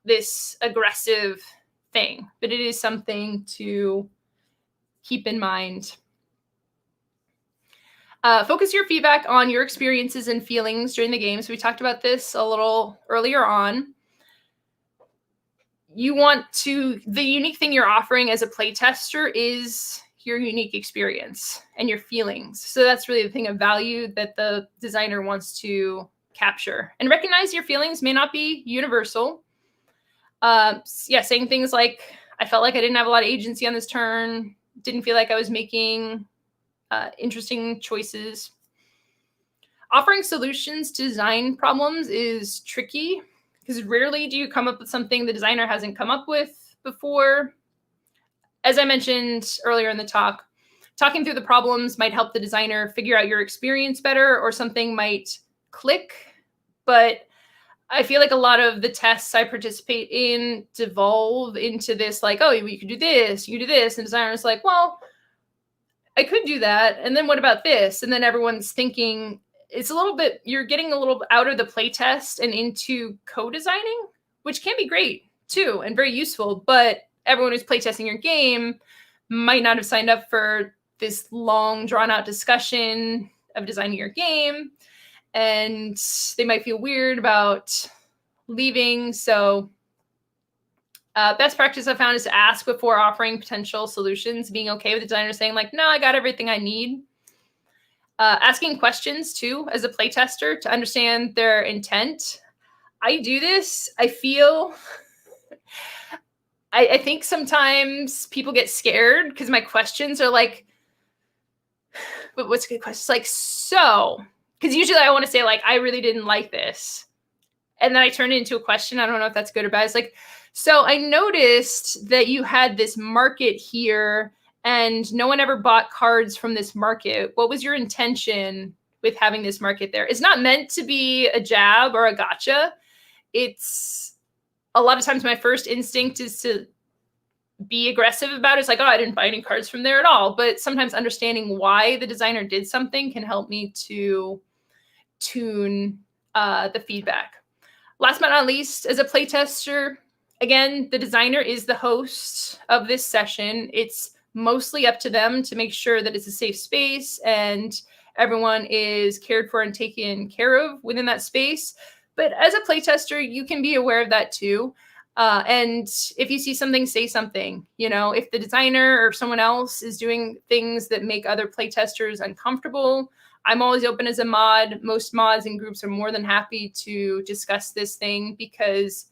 this aggressive thing, but it is something to keep in mind. Focus your feedback on your experiences and feelings during the game. So we talked about this a little earlier on. The unique thing you're offering as a playtester is your unique experience and your feelings. So that's really the thing of value that the designer wants to capture. And recognize your feelings may not be universal. Saying things like, I felt like I didn't have a lot of agency on this turn, didn't feel like I was making interesting choices. Offering solutions to design problems is tricky because rarely do you come up with something the designer hasn't come up with before. As I mentioned earlier in the talk, talking through the problems might help the designer figure out your experience better, or something might click. But I feel like a lot of the tests I participate in devolve into this, like, oh, you could do this, you could do this. And designer's like, well, I could do that. And then what about this? And then everyone's thinking, it's a little bit, you're getting a little out of the playtest and into co-designing, which can be great too and very useful. But everyone who's playtesting your game might not have signed up for this long, drawn-out discussion of designing your game. And they might feel weird about leaving. So best practice I found is to ask before offering potential solutions, being okay with the designer saying like, no, I got everything I need. Asking questions too, as a playtester, to understand their intent. I do this, I feel, I think sometimes people get scared because my questions are like, but what's a good question? It's like, so, because usually I want to say like, I really didn't like this. And then I turn it into a question. I don't know if that's good or bad. It's like, so I noticed that you had this market here and no one ever bought cards from this market. What was your intention with having this market there? It's not meant to be a jab or a gotcha. It's a lot of times my first instinct is to be aggressive about it. It's like, oh, I didn't buy any cards from there at all. But sometimes understanding why the designer did something can help me to tune the feedback. Last but not least, as a playtester, again, the designer is the host of this session. It's mostly up to them to make sure that it's a safe space and everyone is cared for and taken care of within that space. But as a playtester, you can be aware of that too. And if you see something, say something. You know, if the designer or someone else is doing things that make other playtesters uncomfortable, I'm always open as a mod. Most mods and groups are more than happy to discuss this thing, because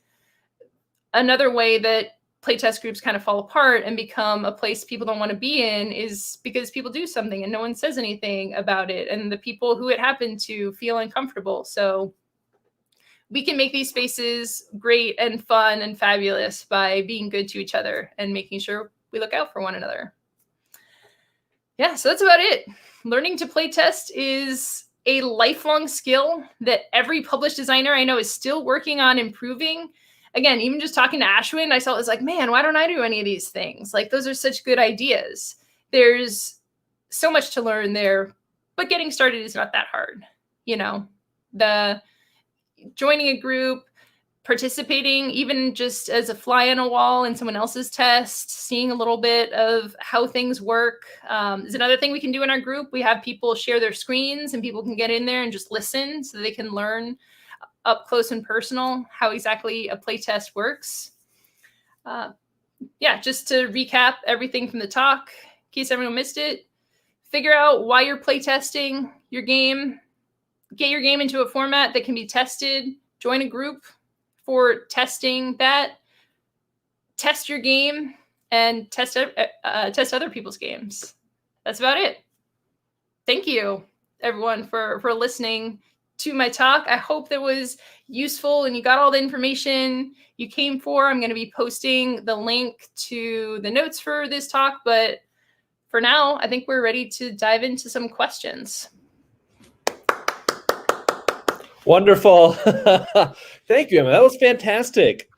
another way that playtest groups kind of fall apart and become a place people don't want to be in is because people do something and no one says anything about it. And the people who it happened to feel uncomfortable. So we can make these spaces great and fun and fabulous by being good to each other and making sure we look out for one another. Yeah, so that's about it. Learning to playtest is a lifelong skill that every published designer I know is still working on improving. Again, even just talking to Ashwin, I saw it was like, man, why don't I do any of these things? Like, those are such good ideas. There's so much to learn there, but getting started is not that hard. You know, the joining a group, participating, even just as a fly on a wall in someone else's test, seeing a little bit of how things work is another thing we can do in our group. We have people share their screens and people can get in there and just listen so they can learn up close and personal how exactly a playtest works. Yeah, just to recap everything from the talk, in case everyone missed it, figure out why you're playtesting your game, get your game into a format that can be tested, join a group for testing that, test your game, and test other people's games. That's about it. Thank you, everyone, for listening to my talk. I hope that was useful and you got all the information you came for. I'm going to be posting the link to the notes for this talk, but for now, I think we're ready to dive into some questions. Wonderful. Thank you, Emma. That was fantastic.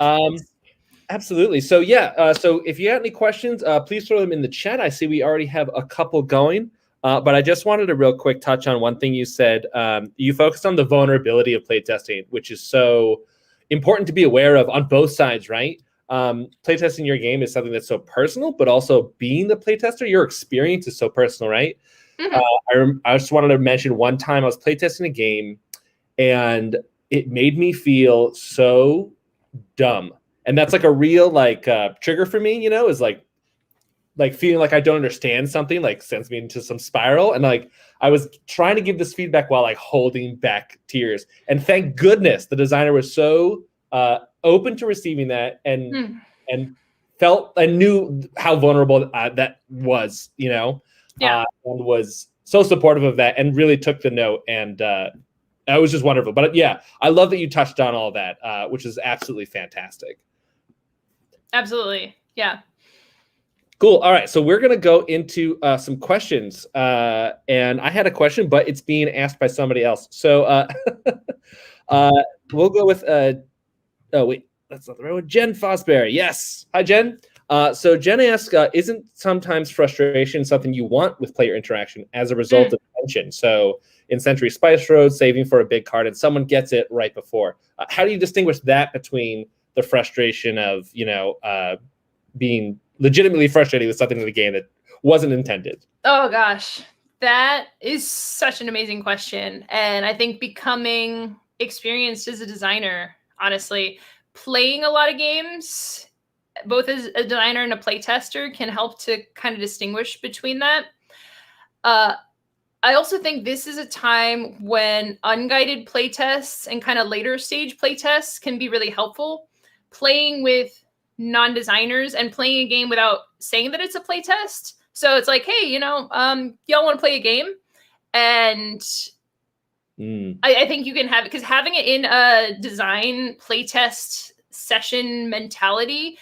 Absolutely. So yeah, so if you got any questions, please throw them in the chat. I see we already have a couple going. But I just wanted to real quick touch on one thing you said. You focused on the vulnerability of playtesting, which is so important to be aware of on both sides, right? Playtesting your game is something that's so personal, but also being the playtester, your experience is so personal, right? Mm-hmm. I just wanted to mention one time I was playtesting a game and it made me feel so dumb. And that's like a real trigger for me, you know, is like feeling like I don't understand something, like sends me into some spiral. And like, I was trying to give this feedback while like holding back tears. And thank goodness the designer was so open to receiving that and felt and knew how vulnerable that was, you know, and was so supportive of that and really took the note. And that was just wonderful. But yeah, I love that you touched on all that, which is absolutely fantastic. Absolutely. Yeah. Cool. All right. So we're going to go into some questions. And I had a question, but it's being asked by somebody else. So we'll go with, oh, wait, that's not the right one. Jen Fosberry. Yes. Hi, Jen. So Jen asks, isn't sometimes frustration something you want with player interaction as a result of tension? So in Century Spice Road, saving for a big card and someone gets it right before. How do you distinguish that between the frustration of, being legitimately frustrated with something in the game that wasn't intended? Oh gosh, that is such an amazing question. And I think becoming experienced as a designer, honestly, playing a lot of games, both as a designer and a playtester, can help to kind of distinguish between that. I also think this is a time when unguided playtests and kind of later stage playtests can be really helpful. Playing with non-designers and playing a game without saying that it's a playtest. So it's like, hey, y'all want to play a game? And I think you can have it, because having it in a design playtest session mentality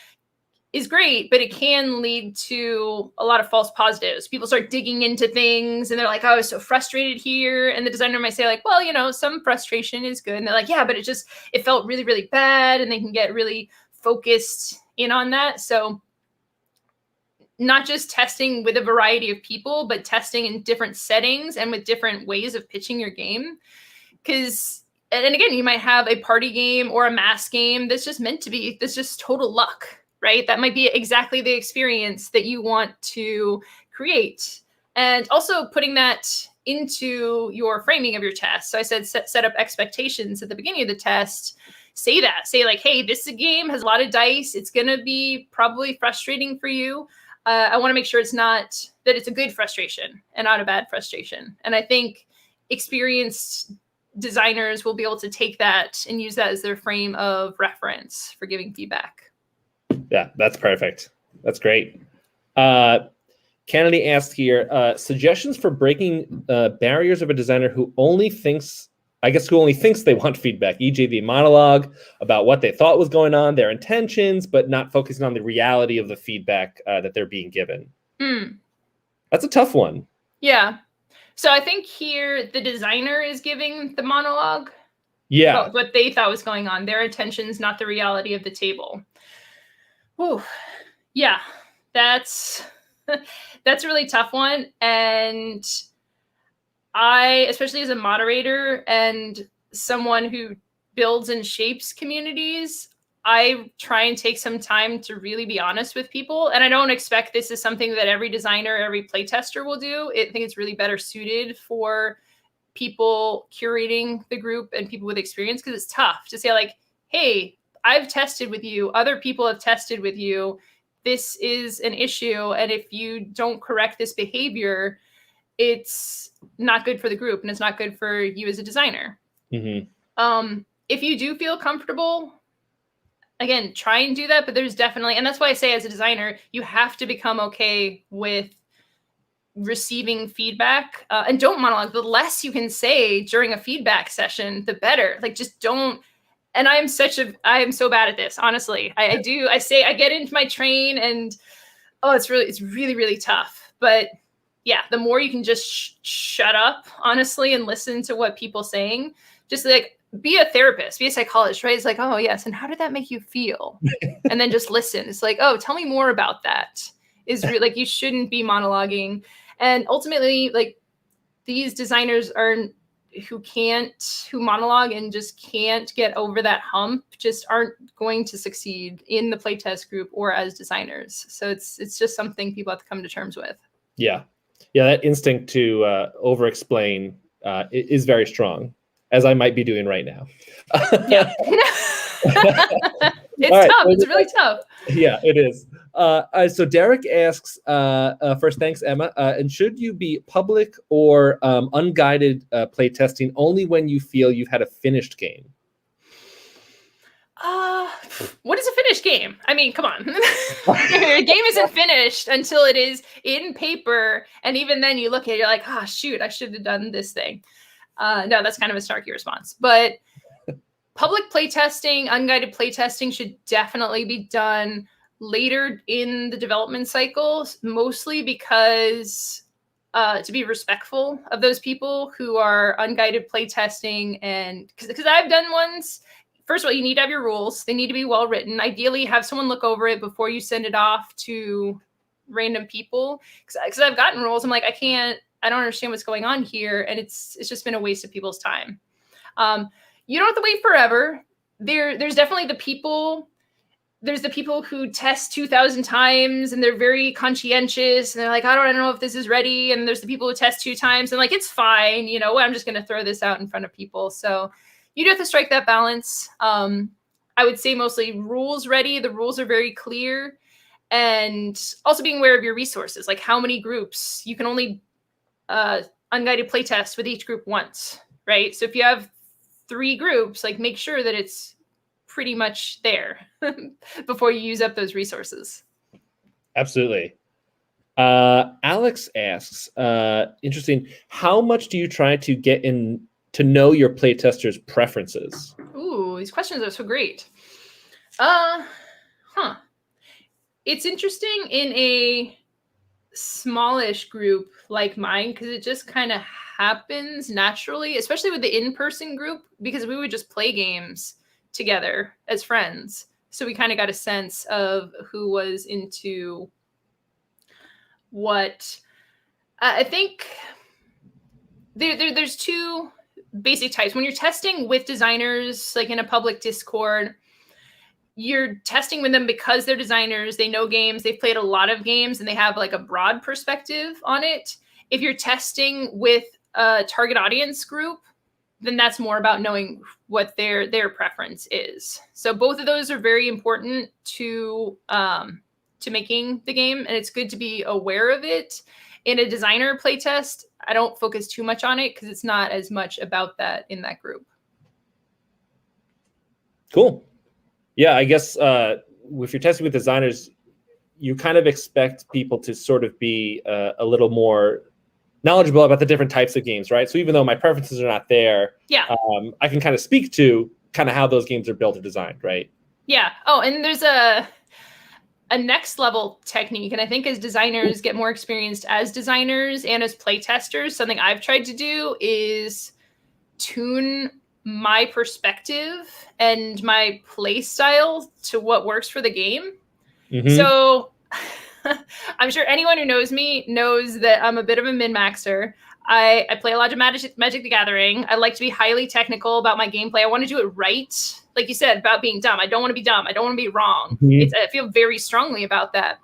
is great, but it can lead to a lot of false positives. People start digging into things and they're like, oh, I was so frustrated here. And the designer might say like, well, some frustration is good. And they're like, yeah, but it felt really, really bad. And they can get really focused in on that. So not just testing with a variety of people, but testing in different settings and with different ways of pitching your game. And again, you might have a party game or a mass game that's just meant to be, that's just total luck, right? That might be exactly the experience that you want to create. And also putting that into your framing of your test. So I said set up expectations at the beginning of the test. Say like, hey, this game has a lot of dice. It's going to be probably frustrating for you. I want to make sure that it's a good frustration and not a bad frustration. And I think experienced designers will be able to take that and use that as their frame of reference for giving feedback. Yeah, that's perfect. That's great. Kennedy asked here, suggestions for breaking barriers of a designer who only thinks they want feedback, e.g. the monologue about what they thought was going on, their intentions, but not focusing on the reality of the feedback that they're being given. That's a tough one. Yeah. So I think here the designer is giving the monologue. Yeah. About what they thought was going on, their intentions, not the reality of the table. Whew. Yeah, that's a really tough one. And I, especially as a moderator and someone who builds and shapes communities, I try and take some time to really be honest with people. And I don't expect this is something that every designer, every playtester will do. I think it's really better suited for people curating the group and people with experience, because it's tough to say like, hey, I've tested with you. Other people have tested with you. This is an issue. And if you don't correct this behavior, it's not good for the group and it's not good for you as a designer. If you do feel comfortable, again, try and do that. But there's definitely, and that's why I say as a designer, you have to become okay with receiving feedback, and don't monologue. The less you can say during a feedback session, the better. Like, just don't. And I am so bad at this, honestly. I get into my train and, it's really, really tough. But yeah, the more you can just shut up, honestly, and listen to what people saying, just like be a therapist, be a psychologist, right? It's like, oh yes. And how did that make you feel? And then just listen. It's like, oh, tell me more about that. Is really like, you shouldn't be monologuing. And ultimately, like, these designers who monologue and just can't get over that hump, just aren't going to succeed in the playtest group or as designers. So it's just something people have to come to terms with. Yeah. That instinct to over-explain is very strong, as I might be doing right now. Yeah. It's right, tough. It's really tough. Yeah, it is. So Derek asks, first, thanks, Emma. And should you be public or unguided playtesting only when you feel you've had a finished game? What is a finished game? I mean, come on. A game isn't finished until it is in paper. And even then you look at it, you're like, shoot, I should have done this thing. No, that's kind of a snarky response. But public playtesting, unguided playtesting should definitely be done later in the development cycle, mostly because to be respectful of those people who are unguided playtesting. And because I've done ones, first of all, you need to have your rules. They need to be well written. Ideally, have someone look over it before you send it off to random people. Because I've gotten rules, I'm like, I don't understand what's going on here. And it's just been a waste of people's time. You don't have to wait forever. There's definitely the people who test 2,000 times and they're very conscientious and they're like, I don't know if this is ready. And there's the people who test 2 times and like, it's fine. You know, I'm just going to throw this out in front of people. So you do have to strike that balance. I would say mostly rules ready. The rules are very clear. And also being aware of your resources, like how many groups. You can only unguided playtest with each group once, right? So if you have 3 groups, like make sure that it's pretty much there before you use up those resources. Absolutely. Alex asks, interesting, how much do you try to get in to know your playtesters' preferences? Ooh, these questions are so great. It's interesting in a smallish group like mine because it just kind of happens naturally, especially with the in-person group, because we would just play games together as friends. So we kind of got a sense of who was into what. I think there's 2 basic types. When you're testing with designers, like in a public Discord, you're testing with them because they're designers, they know games, they've played a lot of games, and they have like a broad perspective on it. If you're testing with a target audience group, then that's more about knowing what their preference is. So both of those are very important to making the game, and it's good to be aware of it. In a designer playtest, I don't focus too much on it because it's not as much about that in that group. Cool. Yeah, I guess if you're testing with designers, you kind of expect people to sort of be a little more knowledgeable about the different types of games, right? So even though my preferences are not there, I can kind of speak to kind of how those games are built or designed, right? Yeah. Oh, and there's a next level technique. And I think as designers get more experienced as designers and as playtesters, something I've tried to do is tune my perspective and my play style to what works for the game. Mm-hmm. So I'm sure anyone who knows me knows that I'm a bit of a min-maxer. I play a lot of Magic the Gathering. I like to be highly technical about my gameplay. I want to do it right. Like you said, about being dumb. I don't want to be dumb. I don't want to be wrong. Mm-hmm. I feel very strongly about that.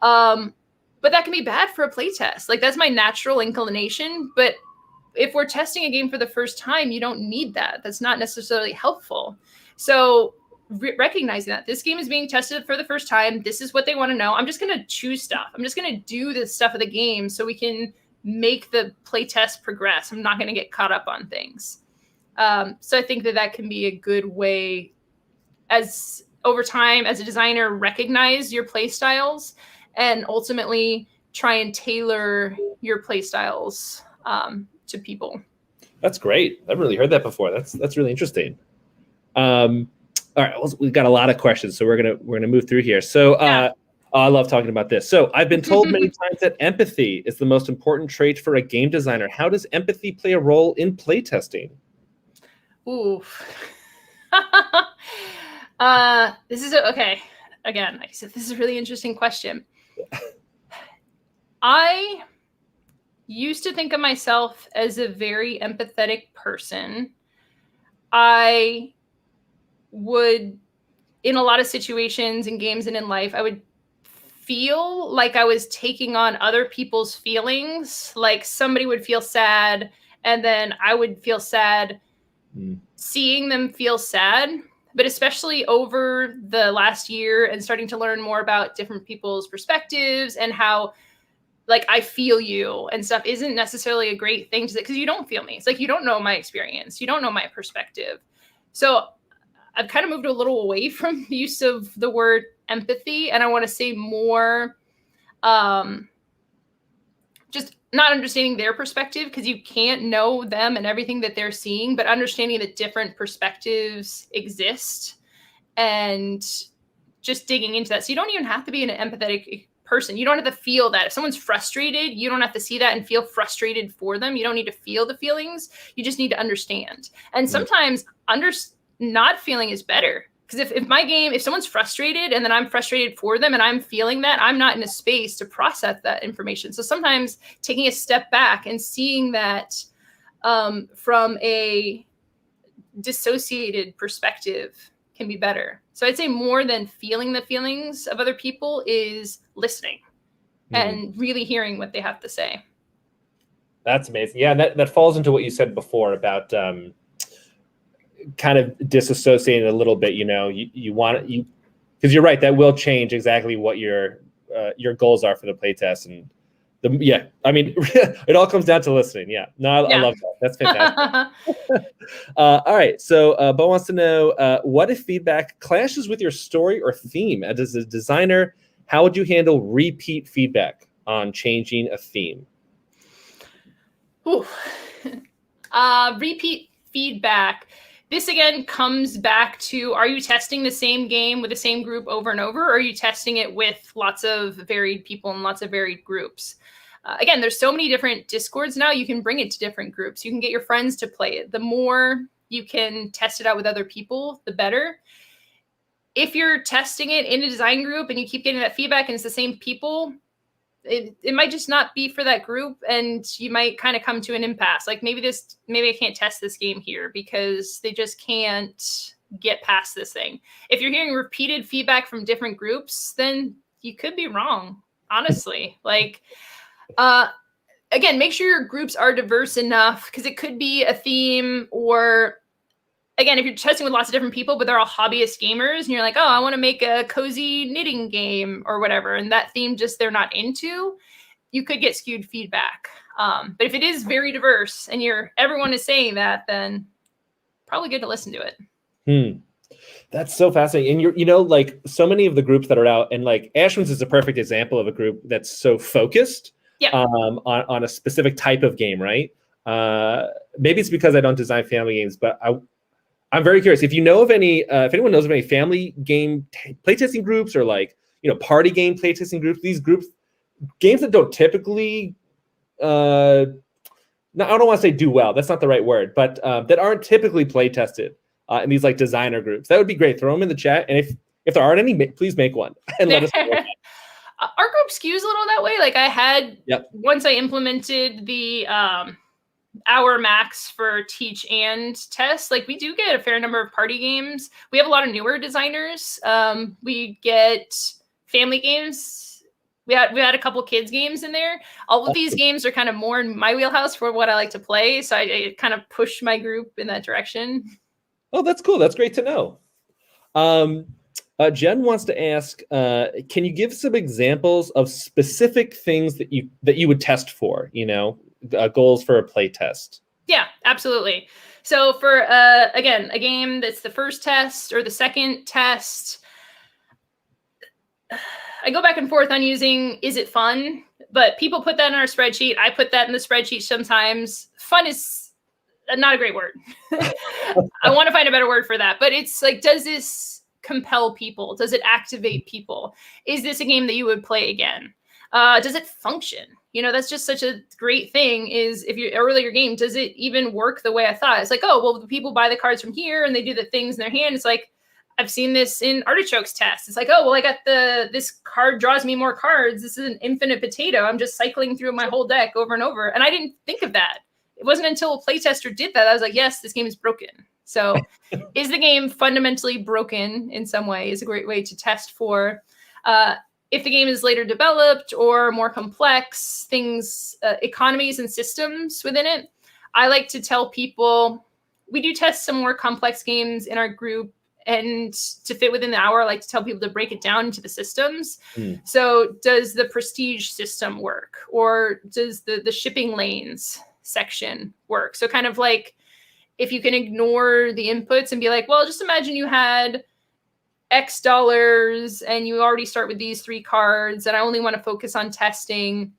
But that can be bad for a playtest. Like that's my natural inclination. But if we're testing a game for the first time, you don't need that. That's not necessarily helpful. So recognizing that this game is being tested for the first time, this is what they want to know. I'm just going to choose stuff. I'm just going to do the stuff of the game so we can make the playtest progress. I'm not going to get caught up on things. So I think that can be a good way, as over time, as a designer, recognize your play styles and ultimately try and tailor your play styles to people. That's great. I haven't really heard that before. That's really interesting. All right, we've got a lot of questions, so we're gonna move through here. So I love talking about this. So I've been told many times that empathy is the most important trait for a game designer. How does empathy play a role in playtesting? Ooh. This is okay. Again, like I said, this is a really interesting question. I used to think of myself as a very empathetic person. I would, in a lot of situations in games and in life, I would feel like I was taking on other people's feelings. Like somebody would feel sad and then I would feel sad seeing them feel sad. But especially over the last year and starting to learn more about different people's perspectives and how like I feel you and stuff isn't necessarily a great thing to say because you don't feel me. It's like you don't know my experience. You don't know my perspective. So I've kind of moved a little away from the use of the word empathy, and I want to say more just not understanding their perspective because you can't know them and everything that they're seeing, but understanding that different perspectives exist and just digging into that. So you don't even have to be an empathetic person. You don't have to feel that. If someone's frustrated, you don't have to see that and feel frustrated for them. You don't need to feel the feelings. You just need to understand. And sometimes not feeling is better. Because if someone's frustrated and then I'm frustrated for them and I'm feeling that, I'm not in a space to process that information. So sometimes taking a step back and seeing that from a dissociated perspective can be better. So I'd say more than feeling the feelings of other people is listening and really hearing what they have to say. That's amazing. Yeah, that falls into what you said before about kind of disassociating a little bit. You want because you're right, that will change exactly what your goals are for the playtest. And it all comes down to listening. I love that. That's fantastic. All right, so Bo wants to know, what if feedback clashes with your story or theme? As a designer, how would you handle repeat feedback on changing a theme? Ooh. Repeat feedback. This again comes back to, are you testing the same game with the same group over and over? Or are you testing it with lots of varied people and lots of varied groups? Again, there's so many different Discords now. You can bring it to different groups. You can get your friends to play it. The more you can test it out with other people, the better. If you're testing it in a design group and you keep getting that feedback and it's the same people, it might just not be for that group, and you might kind of come to an impasse. Like maybe I can't test this game here because they just can't get past this thing. If you're hearing repeated feedback from different groups, then you could be wrong, honestly. Again, make sure your groups are diverse enough, because it could be a theme, or again, if you're testing with lots of different people, but they're all hobbyist gamers and you're like, oh, I want to make a cozy knitting game or whatever, and that theme just they're not into, you could get skewed feedback. But if it is very diverse and everyone is saying that, then probably good to listen to it. That's so fascinating. And so many of the groups that are out, and Ashwin's is a perfect example of a group that's so focused on a specific type of game, right? Maybe it's because I don't design family games, but I'm very curious if you know of any, if anyone knows of any family game playtesting groups, or party game playtesting groups. These games that don't typically, I don't want to say do well. That's not the right word, but that aren't typically playtested in these designer groups. That would be great. Throw them in the chat, and if there aren't any, please make one and let us know. Our group skews a little that way. I had once I implemented the hour max for teach and test, we do get a fair number of party games. We have a lot of newer designers. We get family games. We had a couple kids games in there. All of these games are kind of more in my wheelhouse for what I like to play. So I kind of push my group in that direction. Oh, that's cool. That's great to know. Jen wants to ask, can you give some examples of specific things that you would test for, goals for a play test? Yeah, absolutely. So for, again, a game that's the first test or the second test, I go back and forth on using, is it fun? But people put that in our spreadsheet. I put that in the spreadsheet sometimes. Fun is not a great word. I want to find a better word for that. But it's does this compel people? Does it activate people? Is this a game that you would play again? Does it function? That's just such a great thing, is if you early your game, does it even work the way I thought? It's the people buy the cards from here and they do the things in their hand. It's I've seen this in Artichoke's test. It's I got this card draws me more cards. This is an infinite potato. I'm just cycling through my whole deck over and over. And I didn't think of that. It wasn't until a playtester did that I was yes, this game is broken. So is the game fundamentally broken in some way is a great way to test for. If the game is later developed or more complex, things, economies and systems within it, I like to tell people, we do test some more complex games in our group, and to fit within the hour, I like to tell people to break it down into the systems. So does the prestige system work? Or does the shipping lanes section work? So kind of if you can ignore the inputs and be well, just imagine you had X dollars and you already start with these 3 cards, and I only want to focus on testing,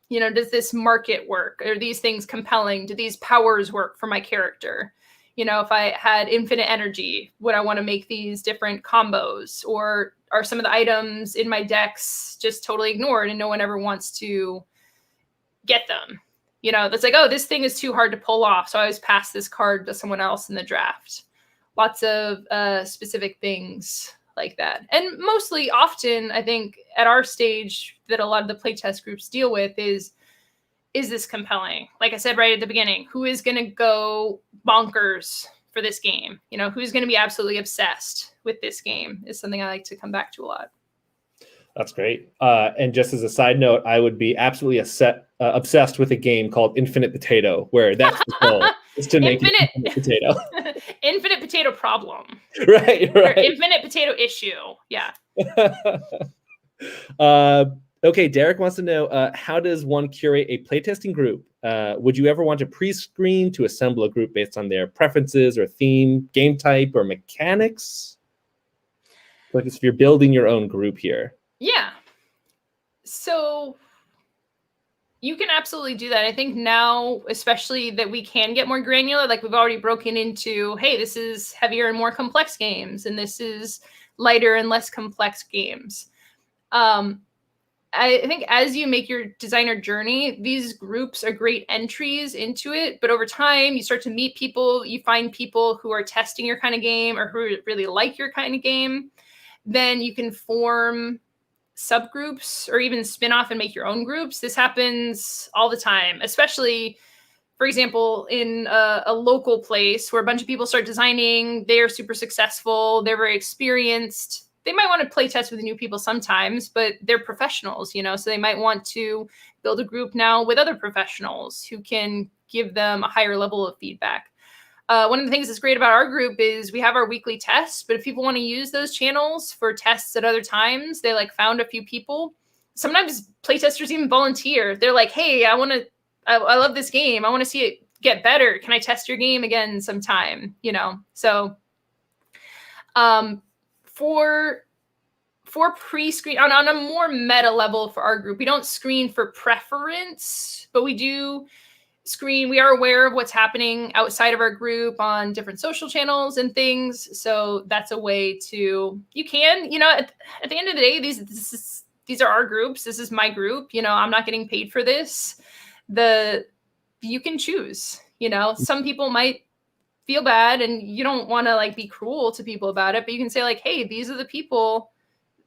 does this market work? Are these things compelling? Do these powers work for my character? You know, if I had infinite energy, would I want to make these different combos? Or are some of the items in my decks just totally ignored and no one ever wants to get them? You know, that's like, oh, this thing is too hard to pull off, so I always pass this card to someone else in the draft. Lots of specific things like that. And mostly often, I think at our stage that a lot of the playtest groups deal with is this compelling? Like I said right at the beginning, who is going to go bonkers for this game? You know, who's going to be absolutely obsessed with this game is something I like to come back to a lot. That's great. And just as a side note, I would be absolutely obsessed with a game called Infinite Potato, where that's the goal, is to make an infinite potato. Infinite potato problem. Right. Or infinite potato issue. Yeah. Okay, Derek wants to know, how does one curate a playtesting group? Would you ever want to pre-screen to assemble a group based on their preferences or theme, game type, or mechanics? Like if you're building your own group here. Yeah. So you can absolutely do that. I think now, especially that we can get more granular, like we've already broken into, hey, this is heavier and more complex games, and this is lighter and less complex games. I think as you make your designer journey, these groups are great entries into it. But over time, you start to meet people, you find people who are testing your kind of game or who really like your kind of game. Then you can form subgroups or even spin off and make your own groups. This happens all the time, especially, for example, in a local place where a bunch of people start designing, they're super successful, they're very experienced. They might want to play test with new people sometimes, but they're professionals, you know, so they might want to build a group now with other professionals who can give them a higher level of feedback. One of the things that's great about our group is we have our weekly tests, but if people want to use those channels for tests at other times, they like found a few people. Sometimes playtesters even volunteer. They're like, hey, I love this game. I want to see it get better. Can I test your game again sometime? You know, so for pre-screen on a more meta level for our group, we don't screen for preference, but we do screen. We are aware of what's happening outside of our group on different social channels and things. So that's a way to, you can, you know, at the end of the day, these are our groups. This is my group. You know, I'm not getting paid for this. You can choose, you know, some people might feel bad and you don't want to like be cruel to people about it, but you can say like, hey, these are the people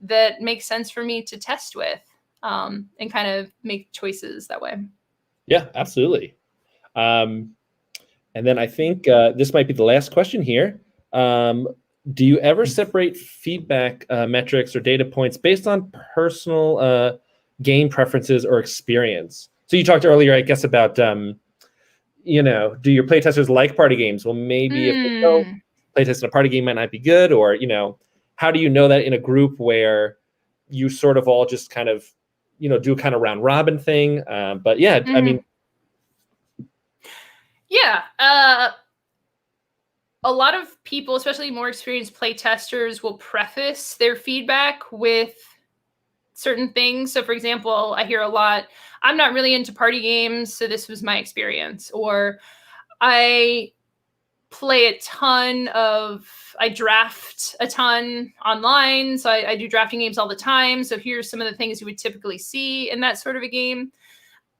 that make sense for me to test with, and kind of make choices that way. Yeah, absolutely. And then I think this might be the last question here. Do you ever separate feedback metrics or data points based on personal game preferences or experience? So you talked earlier, I guess, about you know, do your playtesters like party games? Well, maybe if they don't, playtest in a party game might not be good, or, you know, how do you know that in a group where you sort of all just kind of, you know, do a kind of round robin thing? But yeah, I mean. Yeah. A lot of people, especially more experienced playtesters, will preface their feedback with certain things. So for example, I hear a lot, I'm not really into party games, so this was my experience. Or I draft a ton online, so I do drafting games all the time. So here's some of the things you would typically see in that sort of a game.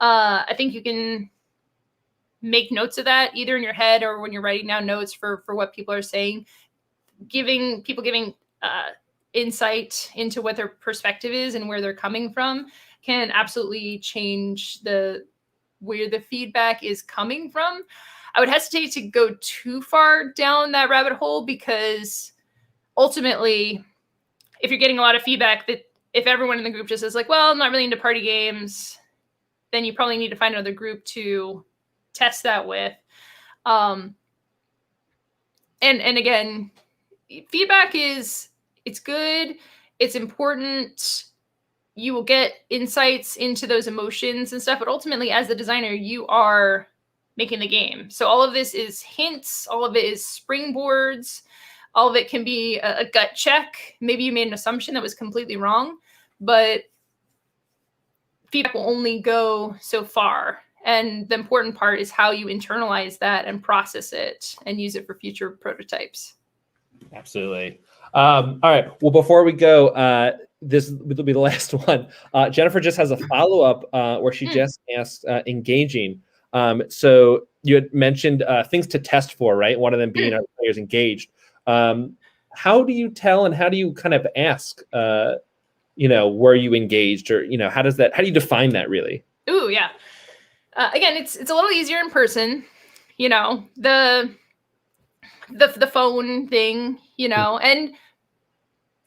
I think you can make notes of that either in your head or when you're writing down notes for what people are saying, giving insight into what their perspective is and where they're coming from can absolutely change where the feedback is coming from. I would hesitate to go too far down that rabbit hole, because ultimately, if you're getting a lot of feedback that if everyone in the group just is like, well, I'm not really into party games, then you probably need to find another group to test that with. And again, feedback it's good, it's important. You will get insights into those emotions and stuff, but ultimately as the designer, you are making the game. So all of this is hints, all of it is springboards, all of it can be a gut check. Maybe you made an assumption that was completely wrong, but feedback will only go so far. And the important part is how you internalize that and process it and use it for future prototypes. Absolutely. All right. Well, before we go, this will be the last one. Jennifer just has a follow-up where she just asked engaging. So you had mentioned things to test for, right? One of them being are players engaged. How do you tell and how do you kind of ask, were you engaged, or, how do you define that really? Ooh, yeah. Again, it's a little easier in person, the phone thing, and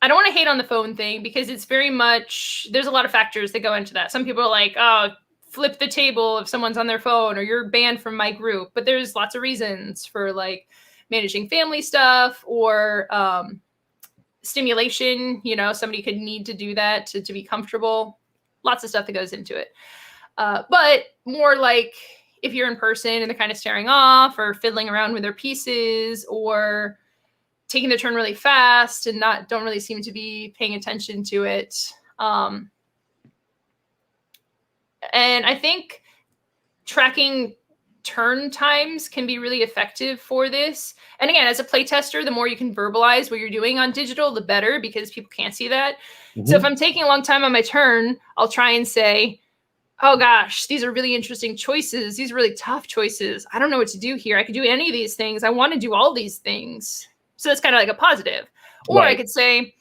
I don't want to hate on the phone thing because it's very much, there's a lot of factors that go into that. Some people are like, oh, flip the table if someone's on their phone, or you're banned from my group. But there's lots of reasons for like managing family stuff or stimulation. Somebody could need to do that to be comfortable. Lots of stuff that goes into it. But more like if you're in person and they're kind of staring off or fiddling around with their pieces or taking their turn really fast and don't really seem to be paying attention to it. And I think tracking turn times can be really effective for this. And again, as a playtester, the more you can verbalize what you're doing on digital, the better, because people can't see that. Mm-hmm. So if I'm taking a long time on my turn, I'll try and say, oh gosh, these are really interesting choices. These are really tough choices. I don't know what to do here. I could do any of these things. I want to do all these things. So that's kind of like a positive. Or right. I could say,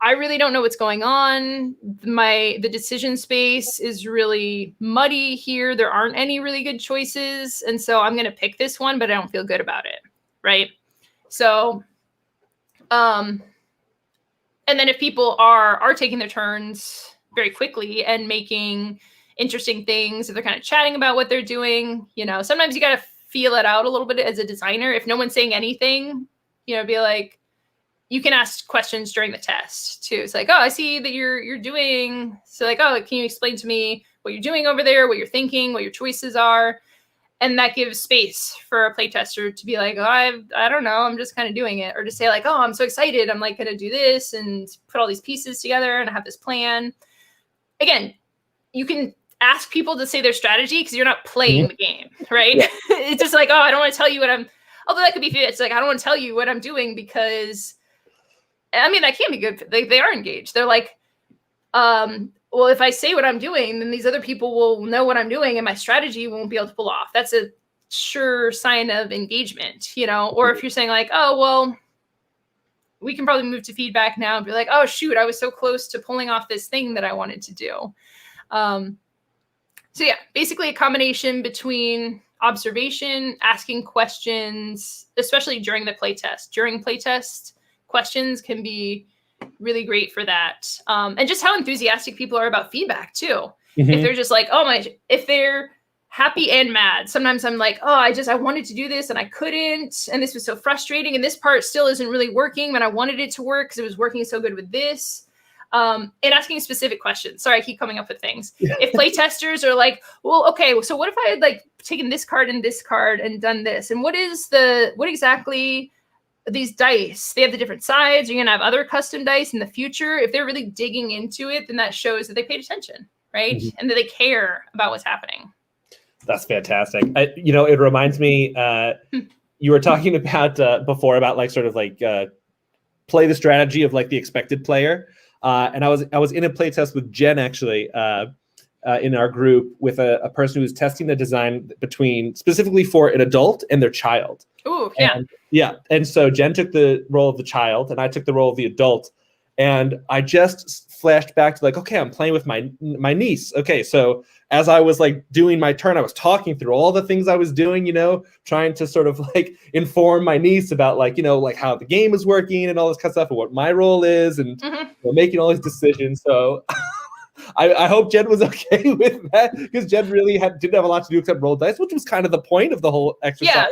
I really don't know what's going on. The decision space is really muddy here. There aren't any really good choices. And so I'm going to pick this one, but I don't feel good about it. Right. So, and then if people are taking their turns very quickly and making interesting things, if they're kind of chatting about what they're doing, sometimes you got to feel it out a little bit as a designer. If no one's saying anything, be like, you can ask questions during the test too. It's like, oh, I see that you're doing. So like, oh, can you explain to me what you're doing over there, what you're thinking, what your choices are? And that gives space for a playtester to be like, oh, I don't know, I'm just kind of doing it. Or to say like, oh, I'm so excited, I'm like going to do this and put all these pieces together and I have this plan. Again, you can ask people to say their strategy because you're not playing the game, right? Yeah. It's just like, oh, I don't want to tell you what I'm, although that could be, it's like, I don't want to tell you what I'm doing because, I mean, that can be good. They are engaged. They're like, well, if I say what I'm doing, then these other people will know what I'm doing and my strategy won't be able to pull off. That's a sure sign of engagement, or if you're saying like, oh, well, we can probably move to feedback now and be like, oh, shoot, I was so close to pulling off this thing that I wanted to do. So yeah, basically a combination between observation, asking questions, especially during the playtest. During playtest, questions can be really great for that. And just how enthusiastic people are about feedback too. Mm-hmm. If they're just like, if they're happy and mad, sometimes I'm like, oh, I wanted to do this and I couldn't. And this was so frustrating. And this part still isn't really working, but I wanted it to work because it was working so good with this. And asking specific questions. Sorry, I keep coming up with things. If playtesters are like, well, okay, so what if I had like taken this card and done this? And what exactly these dice? They have the different sides. You're going to have other custom dice in the future. If they're really digging into it, then that shows that they paid attention, right? Mm-hmm. And that they care about what's happening. That's fantastic. It reminds me, you were talking about before about like sort of like play the strategy of like the expected player. And I was in a playtest with Jen actually in our group with a person who was testing the design specifically for an adult and their child. Ooh, yeah. And so Jen took the role of the child and I took the role of the adult. And I just flashed back to like, okay, I'm playing with my niece. Okay, so as I was like doing my turn, I was talking through all the things I was doing, trying to sort of like inform my niece about like, like how the game is working and all this kind of stuff and what my role is and making all these decisions. So I hope Jen was okay with that because Jen really didn't have a lot to do except roll dice, which was kind of the point of the whole exercise. Yeah.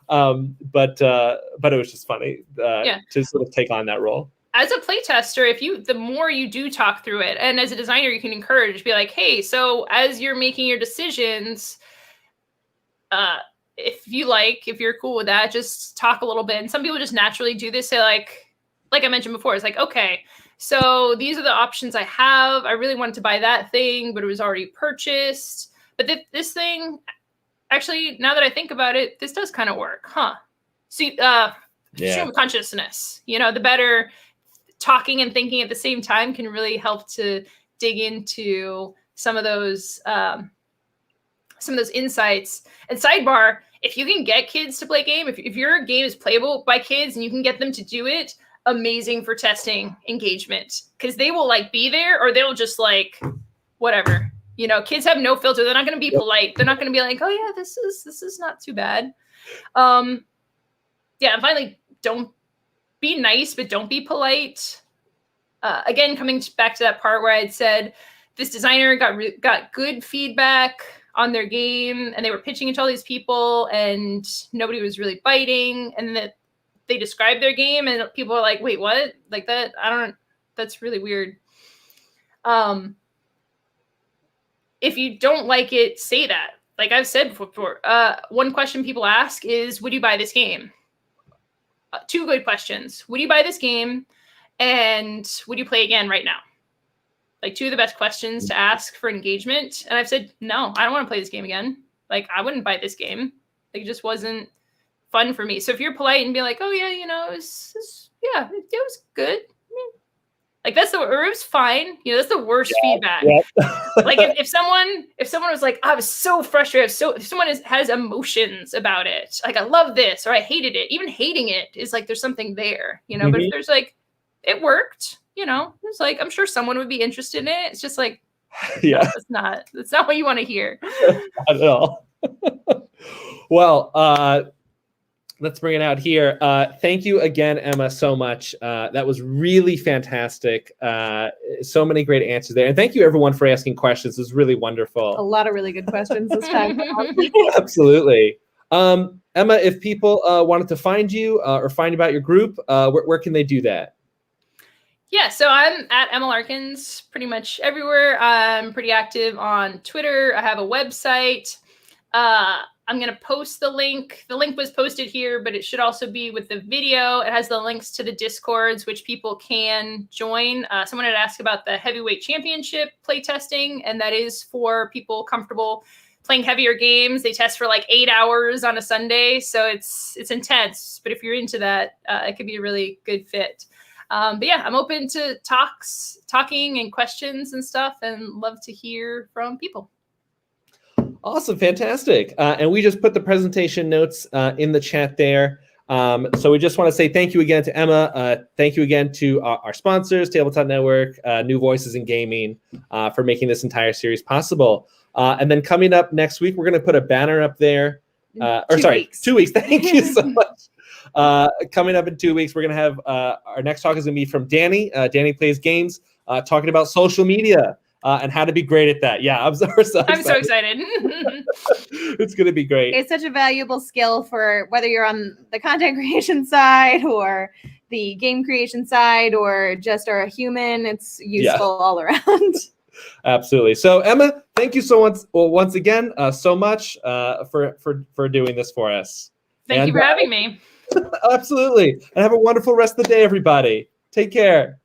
But it was just funny to sort of take on that role. As a playtester, the more you do talk through it, and as a designer, you can encourage, be like, hey, so as you're making your decisions, if you're cool with that, just talk a little bit. And some people just naturally do this. Say like I mentioned before, it's like, okay, so these are the options I have. I really wanted to buy that thing, but it was already purchased. But this thing, actually, now that I think about it, this does kind of work, huh? See, stream of consciousness, the better talking and thinking at the same time can really help to dig into some of those insights. And sidebar, if you can get kids to play a game, if your game is playable by kids and you can get them to do it, amazing for testing engagement, because they will be there, or they'll just whatever. Kids have no filter. They're not going to be polite. They're not going to be like, oh yeah, this is not too bad. And finally, don't be nice, but don't be polite. Again, coming back to that part where I'd said this designer got good feedback on their game, and they were pitching it to all these people, and nobody was really biting. And that they described their game, and people are like, "Wait, what? Like that? That's really weird." If you don't like it, say that. Like I've said before, one question people ask is, "Would you buy this game?" Two good questions: Would you buy this game? And would you play again right now? Two of the best questions to ask for engagement. And I've said, no, I don't want to play this game again. I wouldn't buy this game. It just wasn't fun for me. So if you're polite and be like, oh yeah, it was good. It was fine. That's the worst feedback. Yeah. if someone was like, I was so frustrated. If someone has emotions about it, I love this, or I hated it, even hating it is there's something there, Mm-hmm. But if there's it worked, it's I'm sure someone would be interested in it. It's just yeah, that's not what you want to hear. Not at all. Well, let's bring it out here. Thank you again, Emma, so much. That was really fantastic. So many great answers there. And thank you, everyone, for asking questions. It was really wonderful. A lot of really good questions this time. Absolutely. Emma, if people wanted to find you or find about your group, where can they do that? Yeah, so I'm at Emma Larkins pretty much everywhere. I'm pretty active on Twitter. I have a website. I'm going to post the link. The link was posted here, but it should also be with the video. It has the links to the Discords, which people can join. Someone had asked about the Heavyweight Championship playtesting, and that is for people comfortable playing heavier games. They test for 8 hours on a Sunday, so it's intense. But if you're into that, it could be a really good fit. But yeah, I'm open to talking and questions and stuff, and love to hear from people. Awesome. Fantastic. And we just put the presentation notes in the chat there. So we just want to say thank you again to Emma. Thank you again to our sponsors, Tabletop Network, New Voices in Gaming, for making this entire series possible. And then coming up next week, we're going to put a banner up there. 2 weeks. Thank you so much. Coming up in 2 weeks, we're going to have our next talk is going to be from Danny. Danny Plays Games, talking about social media and how to be great at that. Yeah, I'm so excited. It's going to be great. It's such a valuable skill for whether you're on the content creation side or the game creation side or just are a human. It's useful all around. Absolutely. So Emma, thank you so much once again so much for doing this for us. Thank you for having me. Absolutely. And have a wonderful rest of the day, everybody. Take care.